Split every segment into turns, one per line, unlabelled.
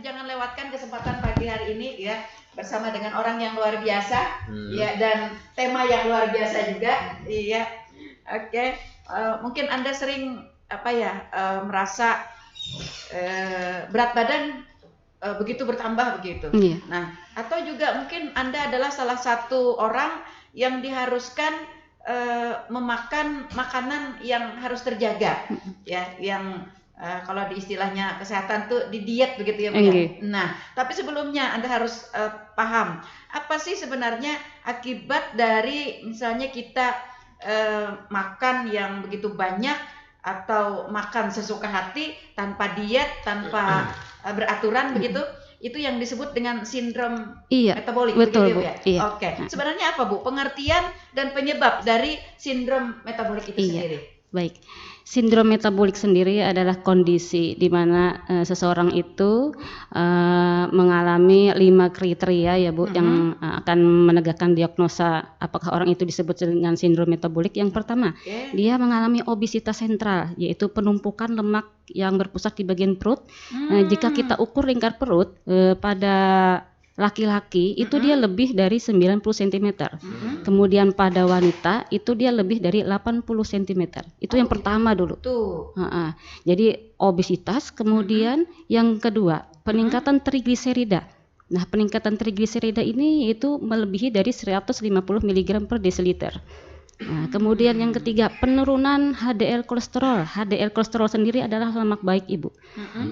jangan lewatkan kesempatan pagi hari ini ya bersama dengan orang yang luar biasa ya, dan tema yang luar biasa juga. Iya. Oke. Mungkin Anda sering merasa berat badan begitu bertambah begitu. Nah, atau juga mungkin Anda adalah salah satu orang yang diharuskan memakan makanan yang harus terjaga, ya, yang kalau di istilahnya kesehatan tuh di diet begitu ya, Bu. Nah, tapi sebelumnya Anda harus paham apa sih sebenarnya akibat dari misalnya kita makan yang begitu banyak atau makan sesuka hati tanpa diet, tanpa beraturan begitu. Itu yang disebut dengan sindrom metabolik,
betul, Bu.
Ya? Oke. Sebenarnya apa, Bu? Pengertian dan penyebab dari sindrom metabolik itu sendiri.
Baik. Sindrom metabolik sendiri adalah kondisi di mana seseorang itu mengalami 5 kriteria ya, Bu, yang akan menegakkan diagnosa apakah orang itu disebut dengan sindrom metabolik. Yang pertama, dia mengalami obesitas sentral, yaitu penumpukan lemak yang berpusat di bagian perut. Jika kita ukur lingkar perut pada laki-laki itu dia lebih dari 90 cm. Kemudian pada wanita itu dia lebih dari 80 cm. Itu yang pertama dulu. Jadi obesitas, kemudian yang kedua peningkatan trigliserida. Nah, peningkatan trigliserida ini itu melebihi dari 150 mg per desiliter. Nah, kemudian yang ketiga penurunan HDL kolesterol. HDL kolesterol sendiri adalah lemak baik, Ibu.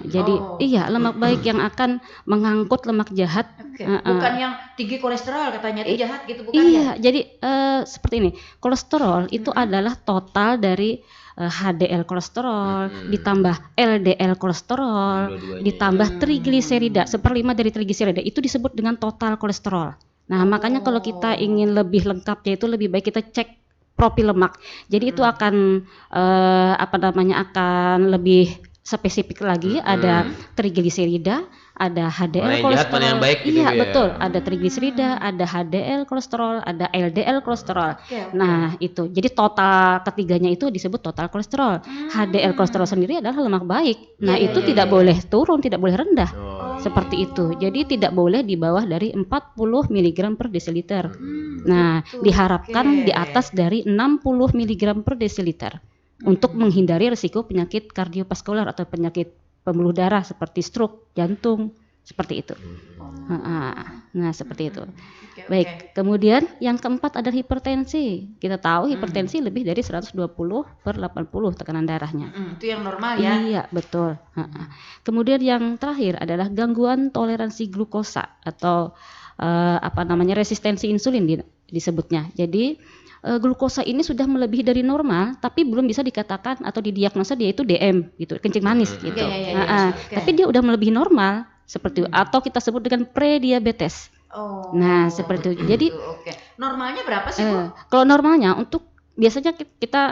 Jadi lemak baik yang akan mengangkut lemak jahat.
Bukan yang tinggi kolesterol katanya itu jahat gitu, bukan?
Jadi seperti ini. Kolesterol itu adalah total dari HDL kolesterol ditambah LDL kolesterol ditambah trigliserida, 1/5 dari trigliserida itu disebut dengan total kolesterol. Nah, makanya kalau kita ingin lebih lengkapnya itu lebih baik kita cek profil lemak. Jadi itu akan akan lebih spesifik lagi. Ada trigliserida, ada HDL kolesterol.
Mana yang baik gitu,
betul. Ada trigliserida, ada HDL kolesterol, ada LDL kolesterol. Nah, itu. Jadi total ketiganya itu disebut total kolesterol. HDL kolesterol sendiri adalah lemak baik. Nah, itu tidak boleh turun, tidak boleh rendah. Seperti itu. Jadi tidak boleh di bawah dari 40 mg per desiliter. Nah, diharapkan di atas dari 60 mg per desiliter untuk menghindari risiko penyakit kardiovaskular atau penyakit pembuluh darah seperti stroke, jantung, seperti itu. Nah, seperti itu. Baik, kemudian yang keempat adalah hipertensi. Kita tahu hipertensi lebih dari 120/80 tekanan darahnya.
Itu yang normal ya?
Iya, betul. Kemudian yang terakhir adalah gangguan toleransi glukosa atau resistensi insulin disebutnya. Jadi glukosa ini sudah melebihi dari normal, tapi belum bisa dikatakan atau didiagnosa dia itu DM gitu, kencing manis gitu. Tapi dia udah melebihi normal seperti itu, atau kita sebut dengan prediabetes. Nah, seperti itu. Jadi
normalnya berapa sih, Bu?
Kalau normalnya biasanya kita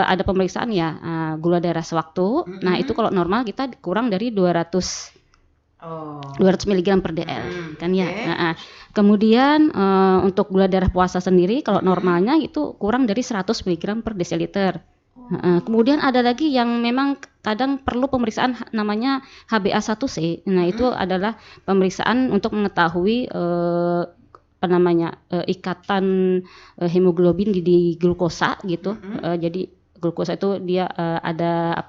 ada pemeriksaan ya gula darah sewaktu. Nah, itu kalau normal kita kurang dari 200 mg per dl kan ya. Kemudian untuk gula darah puasa sendiri kalau normalnya itu kurang dari 100 mg per desiliter. Kemudian ada lagi yang memang kadang perlu pemeriksaan namanya HbA1c. Nah, itu adalah pemeriksaan untuk mengetahui ikatan hemoglobin di glukosa gitu. Jadi glukosa itu dia ada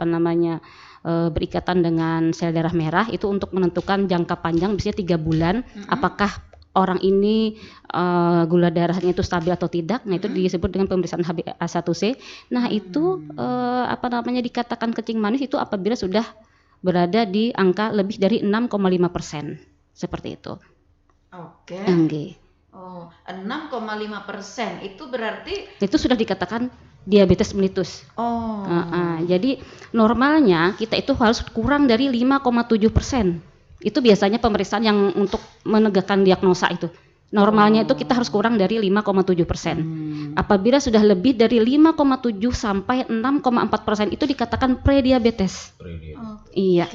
berikatan dengan sel darah merah itu untuk menentukan jangka panjang biasanya 3 bulan apakah orang ini gula darahnya itu stabil atau tidak. Nah, itu disebut dengan pemeriksaan HbA1c. Nah, itu dikatakan kencing manis itu apabila sudah berada di angka lebih dari 6,5%. Seperti itu.
Oke. 6,5% itu berarti
itu sudah dikatakan diabetes mellitus. Jadi normalnya kita itu harus kurang dari 5,7%. Itu biasanya pemeriksaan yang untuk menegakkan diagnosa itu. Normalnya itu kita harus kurang dari 5,7%. Apabila sudah lebih dari 5,7 sampai 6,4% itu dikatakan prediabetes. Iya.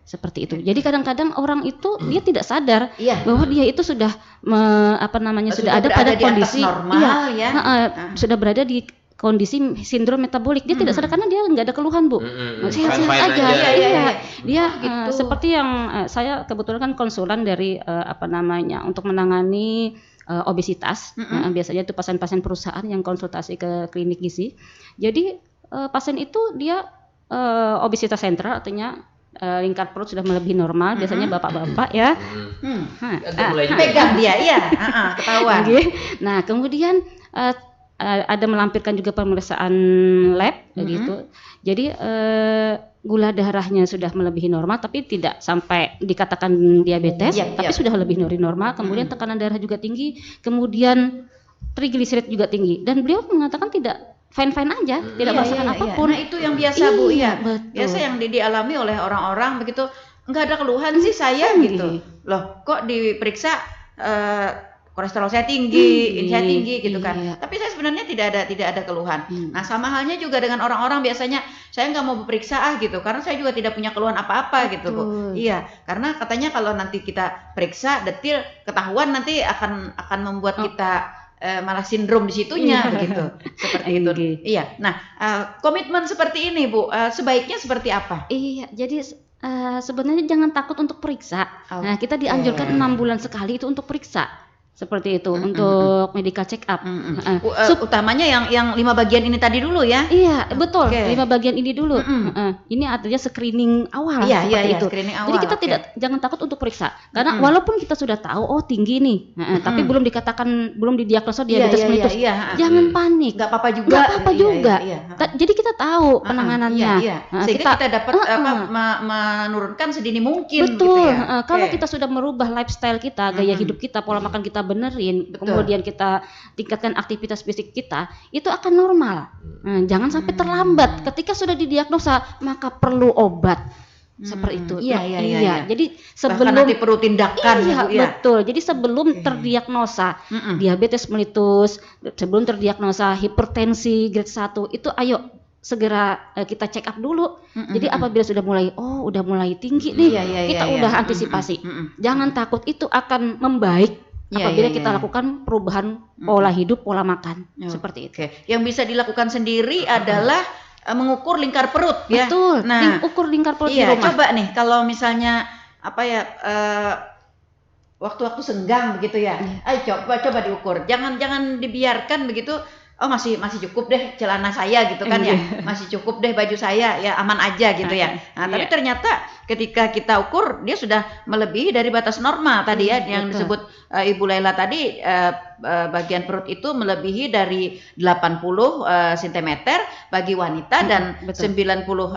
Seperti itu. Jadi kadang-kadang orang itu dia tidak sadar bahwa dia itu sudah sudah ada pada kondisi
normal,
sudah berada di kondisi sindrom metabolik. Dia tidak sadar karena dia nggak ada keluhan, Bu. Sehat-sehat
Fine-fine
aja.
aja.
Iya. Dia
gitu.
seperti yang saya kebetulan kan konsulan dari untuk menangani obesitas. Biasanya itu pasien-pasien perusahaan yang konsultasi ke klinik gizi. Jadi pasien itu dia obesitas sentral, artinya lingkar perut sudah melebihi normal. Biasanya bapak-bapak ya.
Pegang dia, iya, ketahuan.
Nah, kemudian ada melampirkan juga pemeriksaan lab begitu. Jadi gula darahnya sudah melebihi normal, tapi tidak sampai dikatakan diabetes, tapi sudah lebih dari normal. Kemudian tekanan darah juga tinggi, kemudian trigliserid juga tinggi. Dan beliau mengatakan tidak fine-fine aja, tidak merasakan apapun.
Nah itu yang biasa Bu, ya. Biasa yang dialami oleh orang-orang begitu, nggak ada keluhan sih saya gitu. Loh, kok diperiksa kolesterol saya tinggi, ini saya tinggi gitu kan. Tapi saya sebenarnya tidak ada keluhan. Nah sama halnya juga dengan orang-orang biasanya saya nggak mau periksa gitu, karena saya juga tidak punya keluhan apa-apa gitu Bu. Iya, karena katanya kalau nanti kita periksa detil ketahuan nanti akan membuat kita malah sindrom di situnya begitu, seperti itu. Iya. Nah komitmen seperti ini Bu, sebaiknya seperti apa?
Iya, jadi sebenarnya jangan takut untuk periksa. Nah kita dianjurkan 6 bulan sekali itu untuk periksa. Seperti itu untuk medical check up.
Utamanya yang 5 bagian ini tadi dulu ya.
Iya, betul. 5 bagian ini dulu. Ini artinya screening awal seperti itu. Jadi kita jangan takut untuk periksa. Karena walaupun kita sudah tahu tinggi nih, tapi belum didiagnosa diabetes mellitus. Jangan panik.
Enggak apa-apa juga.
Jadi kita tahu penanganannya.
Sehingga kita dapat menurunkan sedini mungkin.
Betul. Gitu ya. Kalau kita sudah merubah lifestyle kita, gaya hidup kita, pola makan kita benerin, kemudian kita tingkatkan aktivitas fisik kita, itu akan normal. Jangan sampai terlambat. Ketika sudah didiagnosa, maka perlu obat. Seperti itu.
Iya.
Jadi sebelum
nanti perlu tindakan.
Betul. Jadi sebelum terdiagnosa diabetes mellitus, sebelum terdiagnosa hipertensi grade 1, itu ayo segera kita check up dulu. Jadi apabila sudah mulai tinggi nih, kita udah antisipasi. Jangan takut, itu akan membaik apabila kita lakukan perubahan pola hidup, pola makan. Seperti itu.
Yang bisa dilakukan sendiri adalah mengukur lingkar perut ya.
Betul.
Nah,
ukur lingkar perut di rumah.
Coba nih kalau misalnya waktu-waktu senggang begitu ya. Ayo coba diukur. Jangan dibiarkan begitu. Oh masih cukup deh celana saya gitu kan ya, masih cukup deh baju saya ya, aman aja gitu ya. Nah tapi ternyata ketika kita ukur dia sudah melebihi dari batas normal tadi ya, yang disebut Ibu Laila tadi, bagian perut itu melebihi dari 80 cm bagi wanita dan 90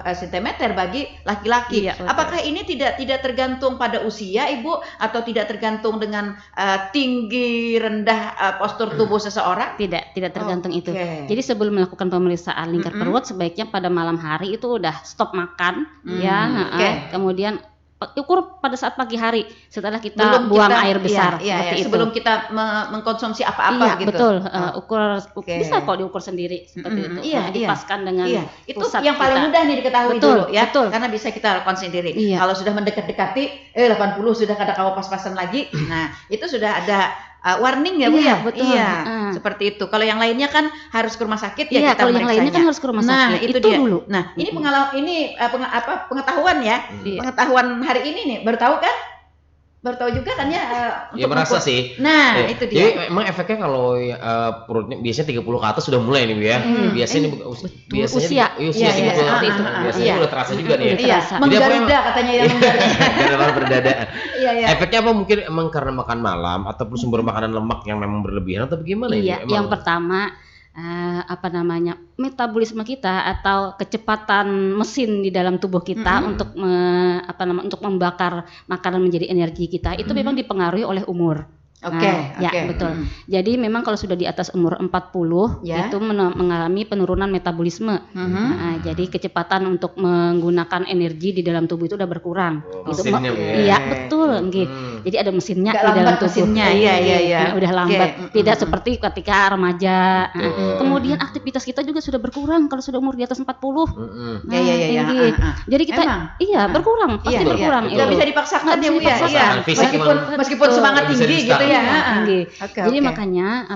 cm bagi laki-laki. Apakah ini tidak tergantung pada usia Ibu, atau tidak tergantung dengan tinggi rendah postur tubuh seseorang?
Tidak tergantung itu. Jadi sebelum melakukan pemeriksaan lingkar perut, sebaiknya pada malam hari itu udah stop makan, kemudian ukur pada saat pagi hari setelah kita buang air besar.
Sebelum kita mengkonsumsi apa-apa gitu.
Betul. Bisa kok diukur sendiri seperti itu. Dipaskan dengan
itu yang paling mudah nih diketahui dulu ya. Karena bisa kita lakukan sendiri. Kalau sudah mendekat-dekati 80 sudah kada kawa pas-pasan lagi. Nah, itu sudah ada warning ya Bu ya.
Betul.
Seperti itu. Kalau yang lainnya kan harus ke rumah sakit ya, kita
kalau yang lainnya kan harus ke rumah sakit.
Nah, itu dia. Dulu. Nah, ini pengetahuan ya. Pengetahuan hari ini nih, baru tahu kan? Baru tahu juga kan ya.
Ya merasa sih.
Nah, itu dia.
Jadi emang efeknya kalau perutnya biasanya 30 ke atas sudah mulai nih Bu ya. Biasanya
usia
seperti itu. Biasanya udah terasa juga nih ya.
Menggaruda katanya yang menggaruda.
Gara-gara berdada. Efeknya apa, mungkin emang karena makan malam ataupun sumber makanan lemak yang memang berlebihan atau bagaimana ini?
Yang pertama metabolisme kita atau kecepatan mesin di dalam tubuh kita untuk untuk membakar makanan menjadi energi kita itu memang dipengaruhi oleh umur. Betul. Jadi memang kalau sudah di atas umur 40 itu mengalami penurunan metabolisme. Jadi kecepatan untuk menggunakan energi di dalam tubuh itu udah berkurang.
Mesinnya
betul. Jadi ada mesinnya di dalam tubuh. Udah lambat. Tidak seperti ketika remaja. Kemudian aktivitas kita juga sudah berkurang kalau sudah umur di atas 40. Jadi kita berkurang, pasti berkurang.
Nggak bisa dipaksakan ya Bu ya. Meskipun semangat tinggi gitu ya.
Jadi makanya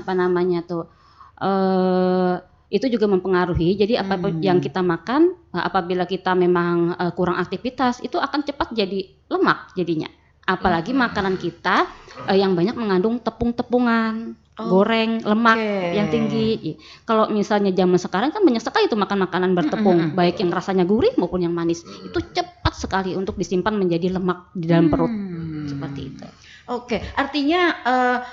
itu juga mempengaruhi. Jadi apa yang kita makan, apabila kita memang kurang aktivitas, itu akan cepat jadi lemak jadinya. Apalagi makanan kita yang banyak mengandung tepung-tepungan, goreng, lemak yang tinggi. Kalau misalnya zaman sekarang kan banyak sekali itu makan makanan bertepung, baik yang rasanya gurih maupun yang manis. Itu cepat sekali untuk disimpan menjadi lemak di dalam perut. Seperti itu.
Oke, artinya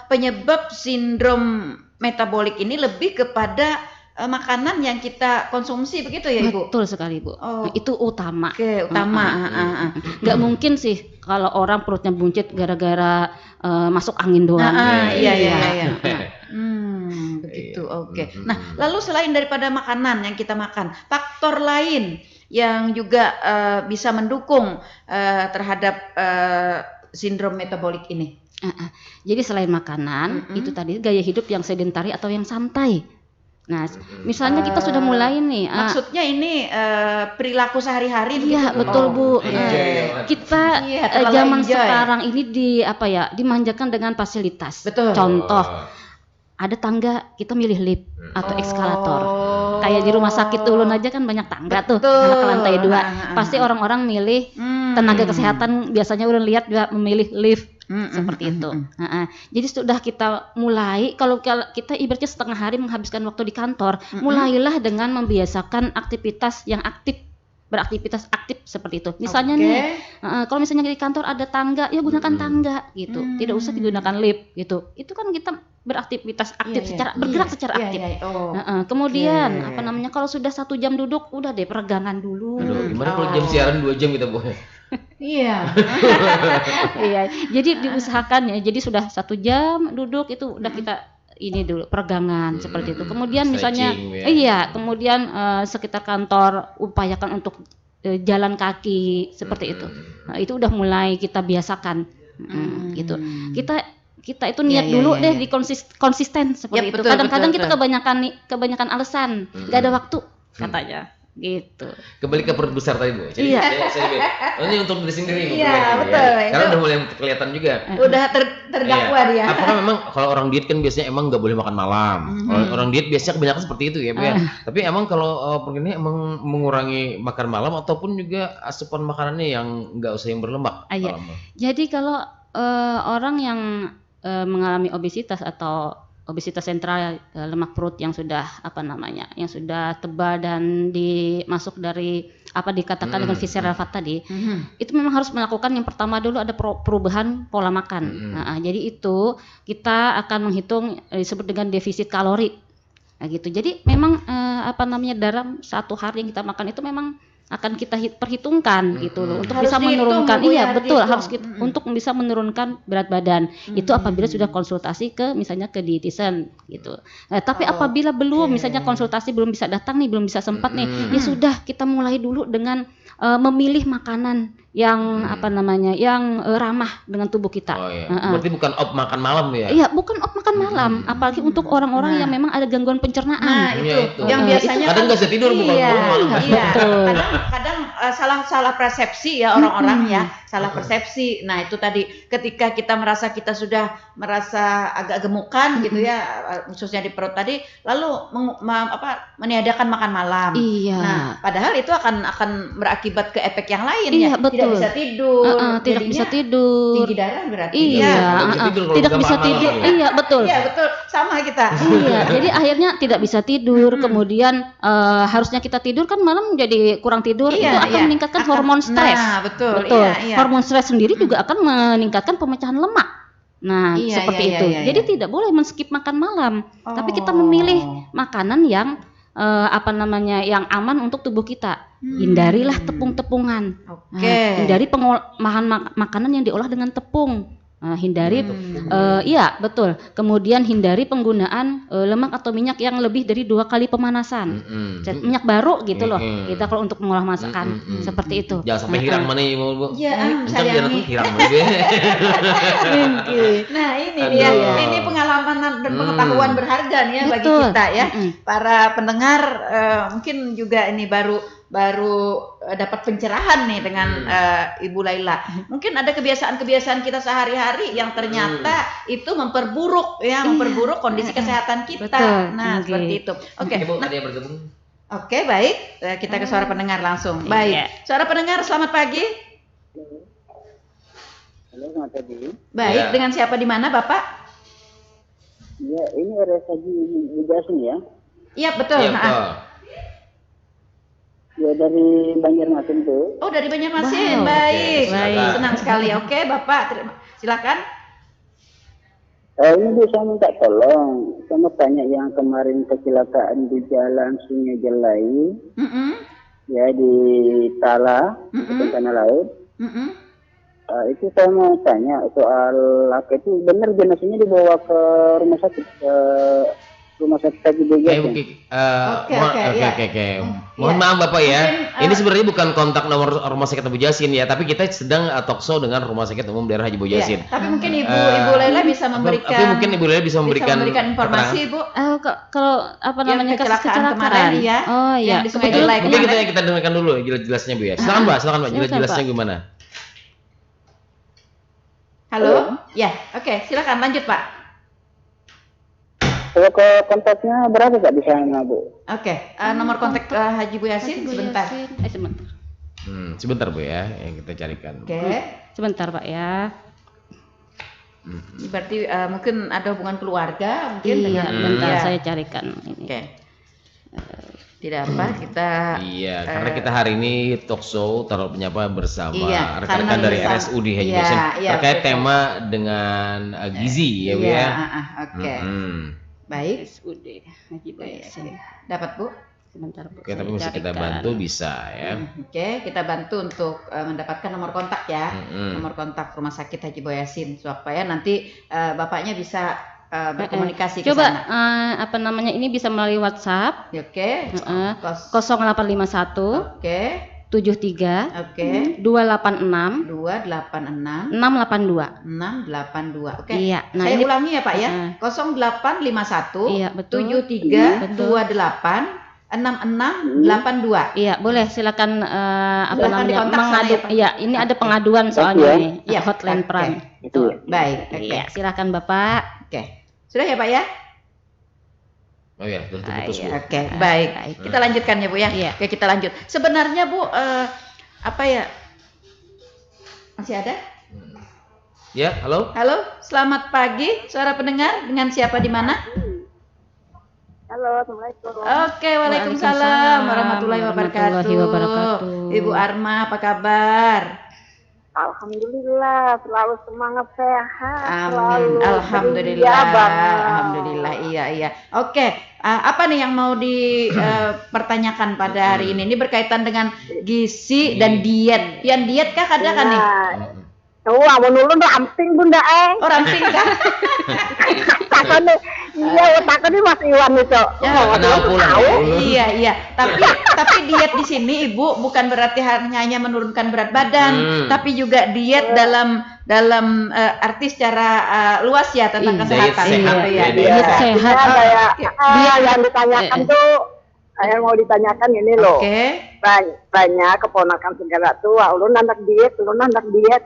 penyebab sindrom metabolik ini lebih kepada makanan yang kita konsumsi, begitu ya Ibu?
Betul sekali Bu. Itu utama.
Oke, utama.
Nggak mungkin sih kalau orang perutnya buncit gara-gara masuk angin doang.
Iya. Begitu. Oke. Nah, lalu selain daripada makanan yang kita makan, faktor lain yang juga bisa mendukung terhadap sindrom metabolik ini.
Jadi selain makanan, itu tadi gaya hidup yang sedentari atau yang santai. Nah, misalnya kita sudah mulai nih.
Maksudnya ini perilaku sehari-hari.
Iya, betul Bu. Kita zaman sekarang ini dimanjakan dengan fasilitas.
Betul.
Contoh, ada tangga, kita milih lift atau eskalator. Kayak di rumah sakit ulun aja kan banyak tangga tuh, anak ke lantai 2. Pasti orang-orang milih tenaga kesehatan, biasanya ulun lihat juga memilih lift. Seperti itu. Jadi sudah kita mulai, kalau kita ibaratnya setengah hari menghabiskan waktu di kantor, mulailah dengan membiasakan aktivitas yang beraktivitas aktif seperti itu. Misalnya nih, kalau misalnya di kantor ada tangga, ya gunakan tangga gitu. Tidak usah digunakan lift gitu. Itu kan kita beraktivitas aktif bergerak secara aktif. Kemudian kalau sudah 1 jam duduk, udah deh peregangan dulu.
Aduh, gimana kalau jam siaran 2 jam kita boleh?
Iya.
Jadi diusahakan ya. Jadi sudah 1 jam duduk itu udah kita ini dulu peregangan seperti itu. Kemudian misalnya kemudian sekitar kantor upayakan untuk jalan kaki seperti itu. Nah, itu udah mulai kita biasakan. Gitu. Kita itu niat dulu deh di konsisten seperti itu. Kadang-kadang kita kebanyakan alasan, nggak ada waktu katanya. Gitu.
Kembali ke perut besar tadi Bu. Jadi ini untuk diri sendiri Bu.
Iya, betul.
Karena udah mulai kelihatan juga.
Udah terdakwa dia.
Apakah memang kalau orang diet kan biasanya emang nggak boleh makan malam. Orang diet biasanya kebanyakan seperti itu ya Bu ya. Tapi emang kalau ini emang mengurangi makan malam ataupun juga asupan makanannya yang nggak usah yang berlemak.
Jadi kalau orang yang mengalami obesitas atau obesitas sentral, lemak perut yang sudah yang sudah tebal dan masuk dari apa dikatakan dengan visceral fat tadi, itu memang harus melakukan yang pertama dulu ada perubahan pola makan. Jadi itu kita akan menghitung disebut dengan defisit kalori. Nah, gitu. Jadi memang dalam 1 hari yang kita makan itu memang akan kita perhitungkan gitu loh untuk
harus
bisa menurunkan
harus
untuk bisa menurunkan berat badan. Itu apabila sudah konsultasi ke misalnya ke dietitian gitu. Tapi apabila belum misalnya konsultasi belum bisa datang nih, belum bisa sempat nih, ya sudah kita mulai dulu dengan memilih makanan yang yang ramah dengan tubuh kita.
Berarti bukan makan malam ya?
Iya, bukan makan malam, apalagi untuk orang-orang yang memang ada gangguan pencernaan.
Nah, itu yang biasanya
kadang nggak bisa tidur bukan malam.
Kadang salah persepsi ya orang-orang ya, salah persepsi. Nah, itu tadi ketika kita merasa agak gemukan gitu ya, khususnya di perut tadi, lalu meniadakan makan malam.
Iya.
Nah, padahal itu akan berakibat ke efek yang lain
ya.
Betul. Tidak bisa tidur.
Tidak bisa tidur.
Tinggi darah berarti.
Iya. Tidak bisa tidur. Iya, betul.
Iya, betul. Sama kita.
Iya. Jadi akhirnya tidak bisa tidur. Kemudian harusnya kita tidur kan malam jadi kurang tidur. Itu akan meningkatkan hormon stres.
Nah, betul.
Iya. Hormon stres sendiri juga akan meningkatkan pemecahan lemak. Nah, seperti itu. Jadi tidak boleh men-skip makan malam. Tapi kita memilih makanan yang yang aman untuk tubuh kita. Hindarilah tepung-tepungan. Hindari pengolahan makanan yang diolah dengan tepung. Hindari betul. Kemudian hindari penggunaan lemak atau minyak yang lebih dari 2 kali pemanasan. Minyak baru gitu loh. Kita kalau untuk mengolah masakan seperti itu.
Jangan sampai hirang mana Bu.
Iya,
sayangi.
Nah, ini dia. Ini pengalaman dan pengetahuan berharga nih ya bagi kita ya. Para pendengar mungkin juga ini baru dapat pencerahan nih dengan Ibu Laila. Mungkin ada kebiasaan-kebiasaan kita sehari-hari yang ternyata itu memperburuk kondisi kesehatan kita.
Betul.
Nah, seperti itu. Oke.
Ibu, ada yang bergabung?
Oke, baik. Kita ke suara pendengar langsung. Baik.
Iya.
Suara pendengar, selamat pagi.
Halo, selamat pagi.
Baik,
Ya.
dengan siapa di mana, Bapak?
Ya, ini RS Haji Bujasin ya.
Iya, betul.
Iya,
Nah,
betul.
Ya, dari Banjarmasin tuh.
oh, dari Banjarmasin.
Wow.
Baik.
Oke, silakan.
Senang sekali. Oke, Bapak, silakan.
Ini bisa minta tolong. Saya mau tanya yang kemarin kecelakaan di jalan Sungai Jelai,
Mm-mm.
ya di Tala,
Mm-mm.
di Tanah Laut.
Mm-mm.
Itu saya mau tanya soal laki itu benar jenazahnya dibawa ke rumah sakit, ke rumah sakit Haji Bujasin.
Oke.
Mohon
Iya.
maaf Bapak ya.
Mungkin,
Ini sebenarnya bukan kontak nomor rumah sakit Abu Jasin ya, tapi kita sedang talk show dengan Rumah Sakit Umum Daerah Haji Bujasin.
Iya, tapi mungkin Ibu Laila bisa memberikan
Tapi mungkin Ibu Laila bisa memberikan
informasi, Bu.
Kalau apa
Yang
namanya
kecelakaan kemarin, ya.
Oh iya.
Yang di Sungai
Kebetulan-
Jelai
Mungkin
kemarin.
kita dengarkan dulu jelas-jelasnya Bu ya. Silakan Mbak,
Silakan,
jelas-jelasnya
Pak.
gimana?
Halo? Ya, oke, silakan lanjut, Pak.
Kalau ke kontaknya berapa Pak di sana, Bu?
Oke, nomor kontak Haji Bu Yasin sebentar.
Sebentar.
Sebentar Bu ya, yang kita carikan.
Oke.
Sebentar Pak ya.
Ini berarti mungkin ada hubungan keluarga mungkin
Iya,
dengan
bentar
ya.
saya carikan ini.
Oke. Tidak apa, kita
Iya, karena kita hari ini talk show taruh penyapa bersama
Iya,
rekan-rekan
karena
dari
bersama-
RSUD Haji
iya,
Bujasin
iya,
terkait
betul.
tema dengan gizi ya Bu
Iya,
ya.
oke. Baik.
SUD Haji Bujasin.
Dapat, Bu?
Sebentar Bu.
Oke, tapi
saya
mesti kita
carikan.
bantu bisa ya.
Oke, kita bantu untuk mendapatkan nomor kontak ya.
Mm-mm.
Nomor kontak Rumah Sakit Haji Bujasin supaya nanti Bapaknya bisa berkomunikasi ke
Coba
sana.
apa namanya ini bisa melalui WhatsApp
Oke.
0851
Oke.
73
Oke.
286
286
682.
682. Oke.
Iya. Nah,
Saya
ini
ulangi ya Pak ya.
Heeh.
0851
Iya, betul.
73
Betul.
28 6682.
Iya, boleh silakan apa
Silakan
namanya
dikontak sana
mengadu.
ya, Pak.
Iya, ini ada pengaduan soalnya
ya.
nih,
Iya,
hotline
oke.
Pran.
Betul. Baik. Oke.
Iya, silakan Bapak.
Oke. Sudah ya Pak ya?
Oh ya, sudah terputus Bu.
Oke, baik. Kita lanjutkan ya Bu ya.
Iya.
Oke, kita lanjut. Sebenarnya Bu apa ya? Masih ada?
Ya, halo.
Halo, selamat pagi. Suara pendengar dengan siapa di mana?
Halo, Assalamualaikum.
Oke, waalaikumsalam
Waalaikumsalam
warahmatullahi wabarakatuh.
warahmatullahi wabarakatuh.
Ibu Arma, apa kabar?
Alhamdulillah, selalu semangat sehat. Selalu
Amin. Alhamdulillah.
ceria banget.
Alhamdulillah. Iya. Oke, apa nih yang mau dipertanyakan pada hari ini? Ini berkaitan dengan gizi dan diet. Yang diet kah ada kan nih?
Wah, menurun ramping Bunda
Oh, ramping kah?
Takone, iya, takone Mas Iwan itu.
Kenal pulang.
Iya. Tapi diet di sini Ibu bukan berarti hanya menurunkan berat badan, tapi juga diet dalam arti secara luas ya tentang
Diet
kesehatan.
sehat,
Gitu ya.
ya,
Diet sehat.
Kayak yang ditanyakan tuh, saya mau ditanyakan ini loh.
Oke.
Banyak keponakan segala tuh, lu nandak diet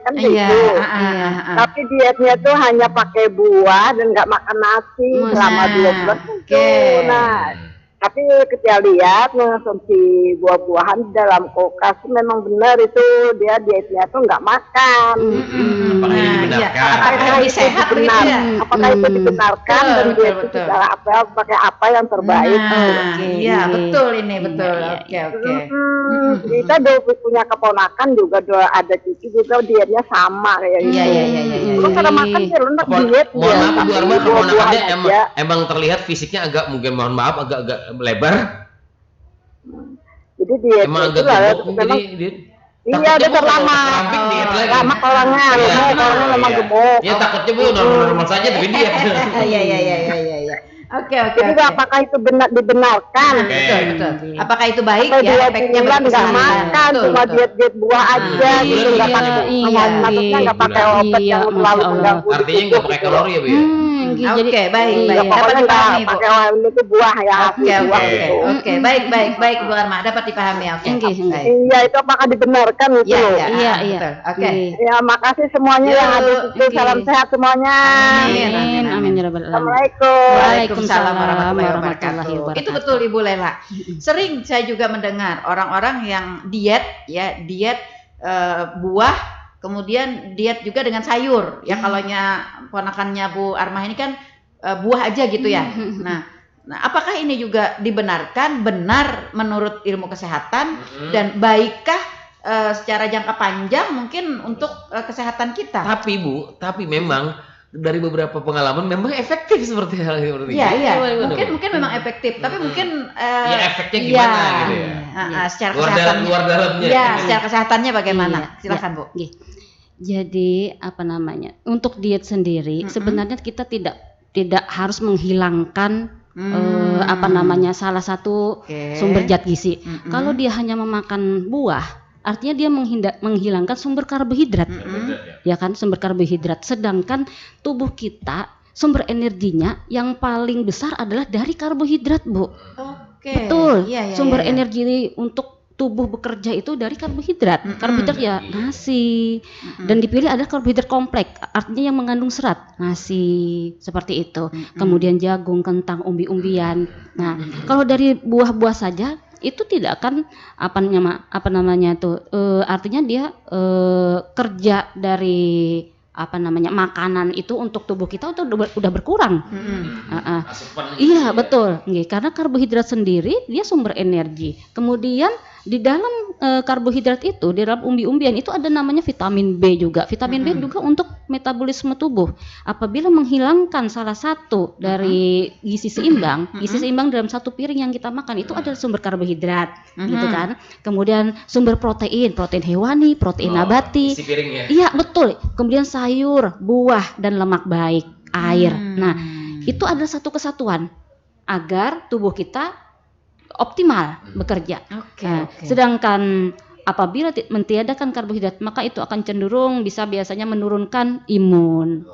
kan
Iya.
gitu.
Tapi
Tapi dietnya tuh hanya pakai buah dan nggak makan nasi selama 2 bulan.
Oke.
Nah, tapi ketika lihat mengonsumsi buah-buahan dalam kulkas memang benar itu dia dietnya tuh nggak makan.
Apakah ini dibenarkan?
Apakah lebih sehat begitu ya?
Apakah itu dibenarkan dan
Betul,
dia itu
betul.
secara apa pakai apa yang terbaik?
Nah, iya
Oke.
betul ini betul.
Iya,
Oke.
Kita punya keponakan juga ada cucu juga dietnya sama kayak gitu.
Iya.
Lu kada makan sih lu nak diet
Mohon maaf Bu Arma, keponakannya
aja.
emang terlihat fisiknya agak mungkin mohon maaf agak lebar.
Jadi diet
Emang
itu
agak
lah
gemuk
memang
jadi dia.
iya
Takutnya
udah
Bu, kalau
terlama.
ramping diet lagi.
Lama orangnya,
Iya.
orangnya memang
Iya.
gemuk.
Ya takutnya Bu normal saja tapi diet.
Iya. Oke.
Jadi apakah itu dibenarkan?
Oke.
Betul. Apakah itu baik
Sampai
ya?
2
Efeknya
bulan
bagi
nggak
kesehatan.
makan,
Betul,
cuma
betul.
diet buah aja
Iya,
gitu, nggak pakai
iya,
maksudnya nggak pakai
iya.
obat yang
Iya,
selalu
Masya
mengganggu.
Artinya nggak pakai kalori ya Bu ya?
Nggih,
Oke,
jadi
baik,
iya.
baik.
Ya,
Dapat
pokoknya
dipahami, Bu.
pakai ini tuh buah ya,
Oke, oke,
buah
oke.
itu.
Oke, baik, baik, baik, Bu Arma. Dapat dipahami, oke.
Nggih, nggih.
Baik.
Iya, itu apakah dibenarkan itu
Iya,
loh.
iya,
Iya, iya.
betul. Oke.
Nggih.
Ya, makasih semuanya
Yuk,
yang hadir itu.
oke.
Salam sehat semuanya.
Amin, amin,
Amin,
amin.
amin ya rabbal alamin.
Assalamualaikum.
Waalaikumsalam warahmatullahi
warahmatullahi
wabarakatuh. Itu
wabarakatuh.
betul Ibu Lela. Sering saya juga mendengar orang-orang yang diet ya, diet buah, kemudian diet juga dengan sayur. Ya kalaunya ponakannya Bu Armah ini kan buah aja gitu ya. Nah, apakah ini juga dibenarkan, benar menurut ilmu kesehatan dan baikkah secara jangka panjang mungkin untuk kesehatan kita?
Tapi memang dari beberapa pengalaman memang efektif seperti hal seperti
Iya,
itu.
iya.
Gimana, Bu?
Mungkin memang efektif, tapi mungkin
Ya, efeknya gimana gitu ya?
Secara
Luar
kesehatannya.
dalamnya.
Iya, secara kesehatannya bagaimana?
Iya,
Silakan, Bu.
Nggih. Jadi apa namanya? Untuk diet sendiri sebenarnya kita tidak harus menghilangkan apa namanya salah satu
Oke.
sumber zat gizi. Kalau dia hanya memakan buah, artinya dia menghilangkan sumber karbohidrat. Ya kan, sumber karbohidrat. Sedangkan tubuh kita sumber energinya yang paling besar adalah dari karbohidrat, Bu.
Oke.
Betul.
Iya, iya,
Sumber
iya, iya.
energi untuk tubuh bekerja itu dari karbohidrat. Karbohidrat ya nasi. Dan dipilih ada karbohidrat kompleks, artinya yang mengandung serat. Nasi seperti itu. Kemudian jagung, kentang, umbi-umbian. Nah, kalau dari buah-buah saja itu tidak akan apa namanya tuh artinya dia kerja dari apa namanya makanan itu untuk tubuh kita itu udah berkurang.
Asupan
Iya betul, nggih. Karena karbohidrat sendiri dia sumber energi. Kemudian di dalam karbohidrat itu, di dalam umbi-umbian itu ada namanya vitamin B juga. Vitamin B juga untuk metabolisme tubuh. Apabila menghilangkan salah satu dari gizi seimbang dalam satu piring yang kita makan itu adalah sumber karbohidrat, gitu kan. Kemudian sumber protein hewani, protein nabati.
Isi piringnya.
Iya betul. Kemudian sayur, buah dan lemak baik, air. Nah, itu adalah satu kesatuan agar tubuh kita optimal bekerja.
Oke,
Nah,
oke.
sedangkan apabila mentiadakan karbohidrat, maka itu akan cenderung bisa biasanya menurunkan imun.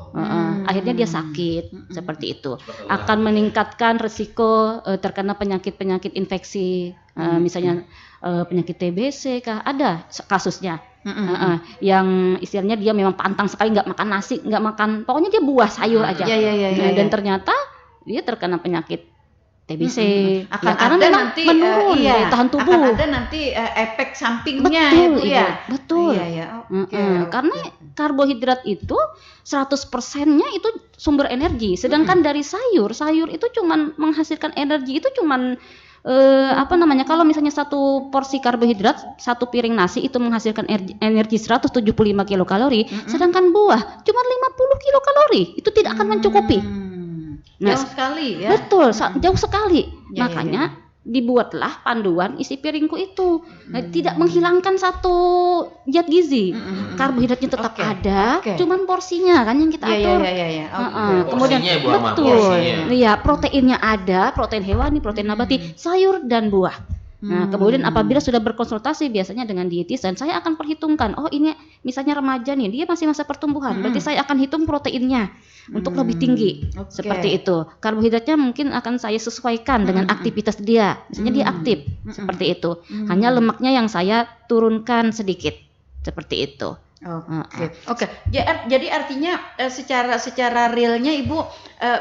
Akhirnya dia sakit seperti itu. Akan meningkatkan risiko terkena penyakit-penyakit infeksi, misalnya penyakit TBC kah? Ada kasusnya. Yang istilahnya dia memang pantang sekali nggak makan nasi, nggak makan, pokoknya dia buah sayur aja.
Iya.
Dan ternyata dia terkena penyakit TBC.
Akan
karena
ada
memang
nanti
menurun daya tahan tubuh.
Akan ada nanti efek sampingnya
Betul,
Bu ya.
Ibu. Betul.
Iya. Oke.
Karena karbohidrat itu 100%-nya itu sumber energi. Sedangkan dari sayur itu cuman menghasilkan energi itu cuman apa namanya, kalau misalnya satu porsi karbohidrat, satu piring nasi itu menghasilkan energi 175 kilokalori, sedangkan buah cuma 50 kilokalori. Itu tidak akan mencukupi. Nah,
Jauh sekali ya.
Betul, jauh sekali.
Ya,
Makanya dibuatlah panduan isi piringku itu. Nah, tidak menghilangkan satu zat gizi. Karbohidratnya tetap
Oke,
ada,
oke.
cuman porsinya kan yang kita atur.
Iya.
Kemudian
Porsinya, Bu Arma,
betul,
porsinya.
iya, proteinnya ada, protein hewani, protein nabati, sayur dan buah. Nah, kemudian apabila sudah berkonsultasi biasanya dengan dietisan, saya akan perhitungkan, oh ini misalnya remaja nih, dia masih masa pertumbuhan, berarti saya akan hitung proteinnya untuk lebih tinggi, seperti itu. Karbohidratnya mungkin akan saya sesuaikan dengan aktivitas dia, misalnya dia aktif, seperti itu. Hanya lemaknya yang saya turunkan sedikit, seperti itu.
Oke. Jadi artinya secara realnya Ibu,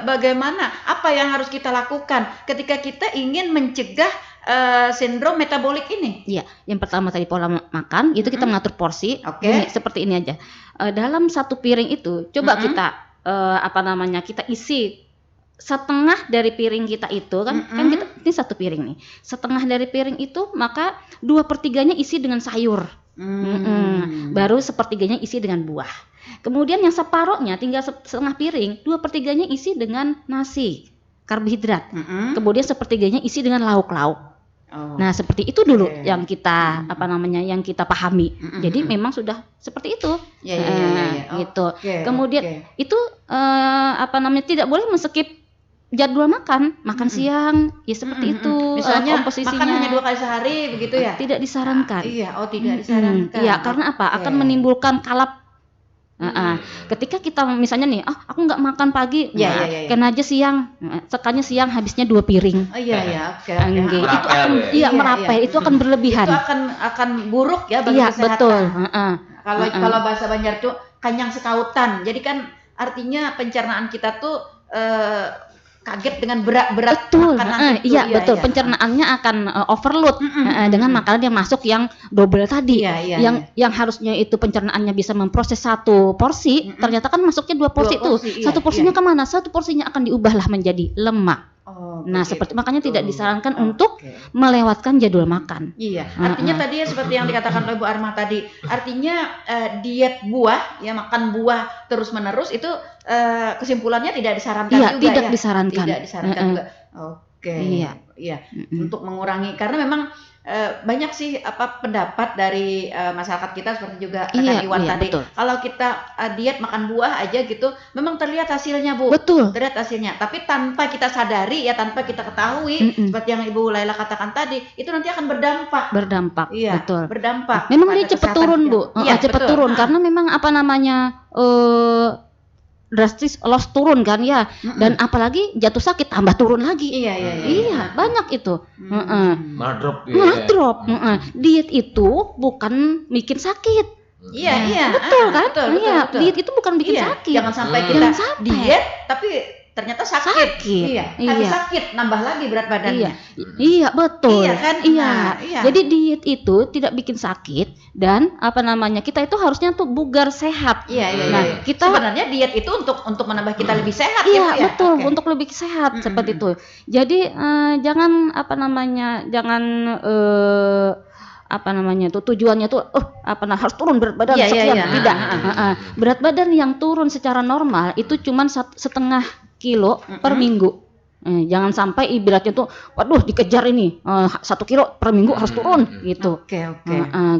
bagaimana, apa yang harus kita lakukan ketika kita ingin mencegah sindrom metabolik ini?
Iya, yang pertama tadi pola makan, itu kita mengatur porsi.
Oke.
Ini, seperti ini aja. Dalam satu piring itu, coba kita kita isi setengah dari piring kita itu kan kita ini satu piring nih. Setengah dari piring itu maka 2/3-nya isi dengan sayur. Baru 1/3-nya isi dengan buah. Kemudian yang separohnya tinggal setengah piring, 2/3-nya isi dengan nasi, karbohidrat. Kemudian 1/3-nya isi dengan lauk-lauk. Nah, seperti itu dulu yang kita yang kita pahami. Jadi memang sudah seperti itu. Gitu. Kemudian itu tidak boleh men-skip jadwal makan siang, ya seperti itu.
Misalnya
komposisinya
makan hanya 2 kali sehari begitu ya?
tidak disarankan.
Tidak disarankan.
Iya, karena apa? Akan menimbulkan kalap Ketika kita misalnya nih, aku nggak makan pagi,
Iya.
kena aja siang, sekanya siang habisnya 2 piring.
Oke.
Itu akan
Merapel,
merapel, itu akan berlebihan.
Itu akan buruk ya bagi
Iya,
kesehatan.
betul.
Kalau bahasa Banjar tuh kanyang sekautan. Jadi kan artinya pencernaan kita tuh kaget dengan berat-berat
Betul,
makanan itu.
iya betul. Pencernaannya akan overload dengan makanan yang masuk yang double tadi.
Iya.
Yang harusnya itu pencernaannya bisa memproses 1 porsi, ternyata kan masuknya 2 porsi tuh.
Iya,
1 porsinya kemana? 1 porsinya akan diubahlah menjadi lemak. Nah, seperti makanya tidak disarankan untuk melewatkan jadwal makan.
Iya, artinya tadi ya seperti yang dikatakan oleh Bu Arma tadi, artinya diet buah, ya makan buah terus-menerus itu kesimpulannya tidak disarankan
Iya,
juga
tidak
ya.
disarankan.
Tidak disarankan juga. Oke. Iya. Untuk mengurangi karena memang banyak sih pendapat dari masyarakat kita seperti juga rekan Iwan tadi.
Betul.
Kalau kita diet makan buah aja gitu, memang terlihat hasilnya, Bu.
Betul.
Terlihat hasilnya. Tapi tanpa kita sadari ya, tanpa kita ketahui, seperti yang Ibu Laila katakan tadi, itu nanti akan berdampak.
Iya,
Betul. Berdampak.
Memang
pada
dia cepat
kesehatan
turun,
kita.
Bu.
Iya,
Cepat
betul.
turun karena memang drastis loss turun kan ya. Dan apalagi jatuh sakit tambah turun lagi.
Iya.
Banyak itu.
Malah drop ya.
Malah drop. Diet itu bukan bikin sakit.
Iya.
Betul kan?
Betul.
Diet itu bukan bikin sakit.
Jangan sampai kita
Jangan sampai.
diet tapi ternyata sakit.
Iya.
Habis sakit nambah lagi berat badannya.
Iya, betul.
Iya kan?
Iya.
Iya.
Jadi diet itu tidak bikin sakit dan kita itu harusnya tuh bugar sehat.
Iya.
Nah, kita
sebenarnya diet itu untuk menambah kita lebih sehat
iya,
ya.
betul,
Oke.
untuk lebih sehat seperti itu. Jadi jangan tujuannya tuh harus turun berat badan sekian. Tidak. Berat badan yang turun secara normal itu cuma 1,5 kilo per minggu. Jangan sampai ibaratnya tuh waduh dikejar ini 1 kilo per minggu harus turun gitu.
Oke.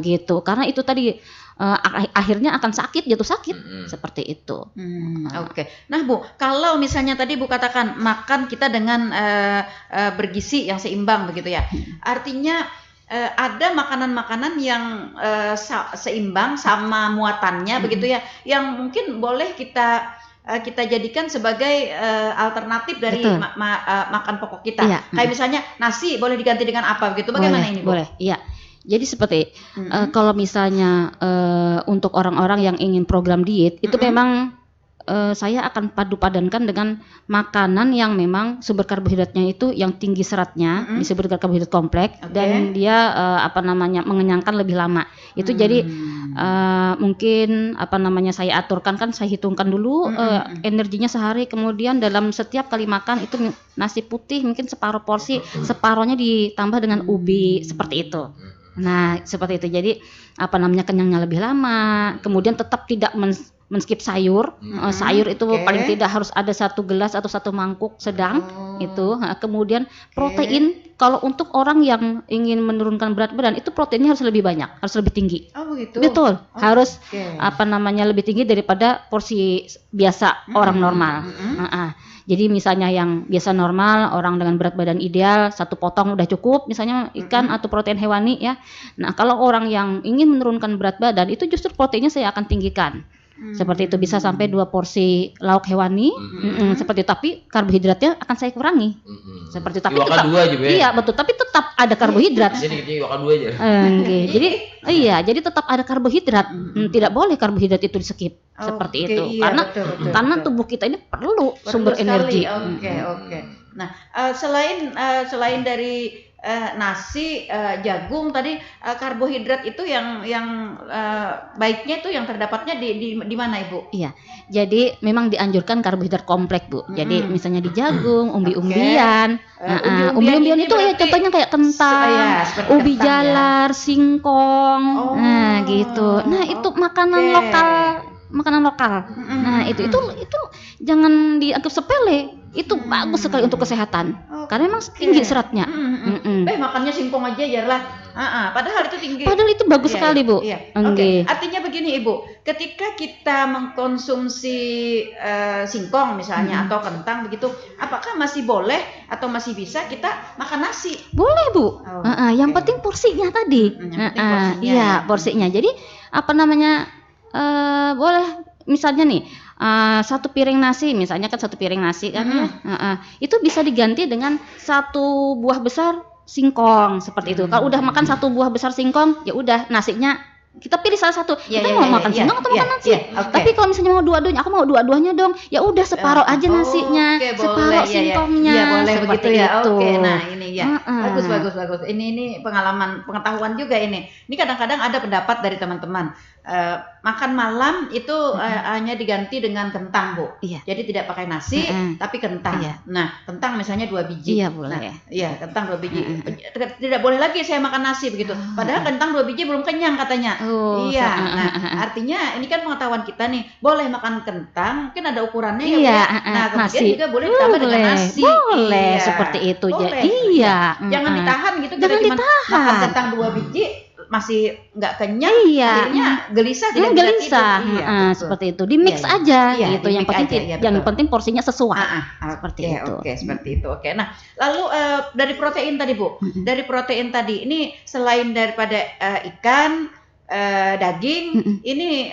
Gitu. Karena itu tadi akhirnya akan jatuh sakit seperti itu.
Oke. Nah, Bu, kalau misalnya tadi Bu katakan makan kita dengan bergizi yang seimbang begitu ya. Artinya ada makanan-makanan yang seimbang sama muatannya begitu ya, yang mungkin boleh kita jadikan sebagai alternatif dari makan pokok kita.
Iya.
Kayak misalnya nasi boleh diganti dengan apa begitu? Bagaimana ini, Bu?
Boleh. Iya. Jadi seperti kalau misalnya untuk orang-orang yang ingin program diet itu memang saya akan padu-padankan dengan makanan yang memang sumber karbohidratnya itu yang tinggi seratnya, disebut karbohidrat kompleks dan dia mengenyangkan lebih lama. Itu jadi mungkin saya aturkan kan saya hitungkan dulu energinya sehari, kemudian dalam setiap kali makan itu nasi putih mungkin separuh porsi, separohnya ditambah dengan ubi seperti itu. Nah, seperti itu. Jadi kenyangnya lebih lama, kemudian tetap tidak men-skip sayur. Sayur itu paling tidak harus ada 1 gelas atau 1 mangkuk sedang itu. Kemudian protein kalau untuk orang yang ingin menurunkan berat badan itu proteinnya harus lebih banyak, harus lebih tinggi.
Oh begitu.
Betul. Harus lebih tinggi daripada porsi biasa orang normal. Jadi misalnya yang biasa normal, orang dengan berat badan ideal 1 potong udah cukup, misalnya ikan atau protein hewani ya. Nah, kalau orang yang ingin menurunkan berat badan itu justru proteinnya saya akan tinggikan. Seperti itu bisa sampai 2 porsi lauk hewani, seperti itu. Tapi karbohidratnya akan saya kurangi. Seperti itu. Tapi tetap
2 aja, Be.
Iya, betul. Tapi tetap ada karbohidrat.
Jadi dikitnya 2 aja.
Jadi tetap ada karbohidrat. Tidak boleh karbohidrat itu di-skip. Seperti itu.
Iya,
Karena
betul.
tubuh kita ini perlu sumber energi.
Oke. Nah, selain dari nasi, jagung tadi, karbohidrat itu yang baiknya itu yang terdapatnya di mana, Ibu?
Iya, jadi memang dianjurkan karbohidrat kompleks, Bu. Jadi misalnya di jagung, umbi-umbian. Umbi-umbian itu ya contohnya kayak kentang, ubi jalar, singkong, gitu. Nah, itu makanan lokal. Nah, itu jangan dianggap sepele. Itu bagus sekali untuk kesehatan. Karena memang tinggi seratnya.
Makannya singkong aja lah. Padahal itu tinggi.
Padahal itu bagus sekali, Bu.
Iya. Oke. Artinya begini, Ibu. Ketika kita mengkonsumsi singkong misalnya atau kentang begitu, apakah masih boleh atau masih bisa kita makan nasi?
Boleh, Bu. Yang penting porsinya tadi. Iya, porsinya. Jadi boleh misalnya nih satu piring nasi, misalnya kan satu piring nasi kan ya, itu bisa diganti dengan satu buah besar singkong seperti itu. Kalau udah makan satu buah besar singkong, ya udah nasinya kita pilih salah satu. Kita mau makan singkong atau makan nasi. Tapi kalau misalnya mau dua-duanya, aku mau dua-duanya dong. Ya udah separuh aja nasinya, separuh singkongnya.
Iya, boleh begitu ya.
Itu.
Oke, nah ini ya. Bagus. Ini pengetahuan juga ini. Ini kadang-kadang ada pendapat dari teman-teman. Makan malam itu hanya diganti dengan kentang, Bu.
Iya.
Jadi tidak pakai nasi, tapi kentang.
Iya.
Nah, kentang misalnya 2 biji.
Iya, boleh.
Nah, iya, kentang 2 biji. Tidak boleh lagi saya makan nasi begitu. Padahal kentang 2 biji belum kenyang katanya. Iya. Nah, artinya ini kan pengetahuan kita nih. Boleh makan kentang, mungkin ada ukurannya ya.
Iya,
Nah, kemudian
nasi.
juga boleh ditambah dengan nasi.
Boleh,
Iya.
seperti itu.
Boleh.
Iya.
Jangan ditahan gitu.
Jangan
kita cuma
ditahan.
makan kentang 2 biji masih nggak kenyang,
Iya.
akhirnya gelisah tidak bisa
gelisah.
tidur. Iya, betul.
Seperti itu. Di mix
Iya,
aja
iya,
gitu.
di
Yang
mix
penting
aja, iya,
yang
betul.
penting porsinya sesuai.
Seperti
itu.
Oke, seperti itu. Oke. Nah, lalu dari protein tadi, Bu. Dari protein tadi ini selain daripada ikan, daging, ini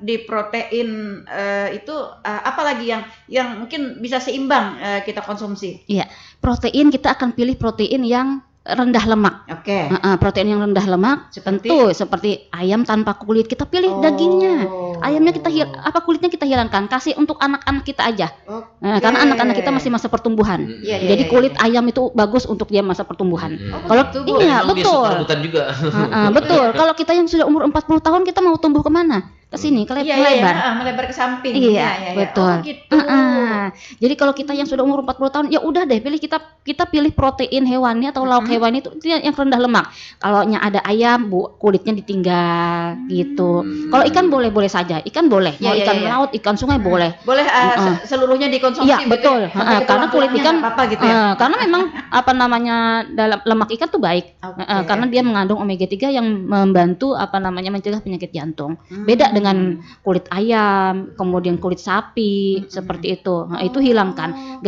di protein itu apa lagi yang mungkin bisa seimbang kita konsumsi?
Iya. Protein kita akan pilih protein yang rendah lemak.
Oke.
Protein yang rendah lemak
Seperti?
tentu seperti ayam tanpa kulit, kita pilih dagingnya. Ayamnya kita kulitnya kita hilangkan, kasih untuk anak-anak kita aja. Karena anak-anak kita masih masa pertumbuhan. Jadi kulit ayam itu bagus untuk dia masa pertumbuhan. Kalau iya, betul.
juga.
Betul. Kalau kita yang sudah umur 40 tahun, kita mau tumbuh kemana? Ke sini, melebar.
Melebar ke samping.
Iya, betul.
Gitu.
Jadi kalau kita yang sudah umur 40 tahun, ya udah deh kita pilih protein hewani atau lauk hewani itu yang rendah lemak. Kalau ada ayam, Bu, kulitnya ditinggal gitu. Kalau ikan boleh saja. Ikan boleh. Mau ikan laut, ikan sungai boleh.
Boleh seluruhnya dikonsumsi.
Iya, betul. Karena kulit ikan
apa gitu ya.
karena memang dalam lemak ikan tuh baik. Karena dia mengandung omega 3 yang membantu mencegah penyakit jantung. Beda dengan kulit ayam, kemudian kulit sapi, seperti itu. Nah, itu hilangkan.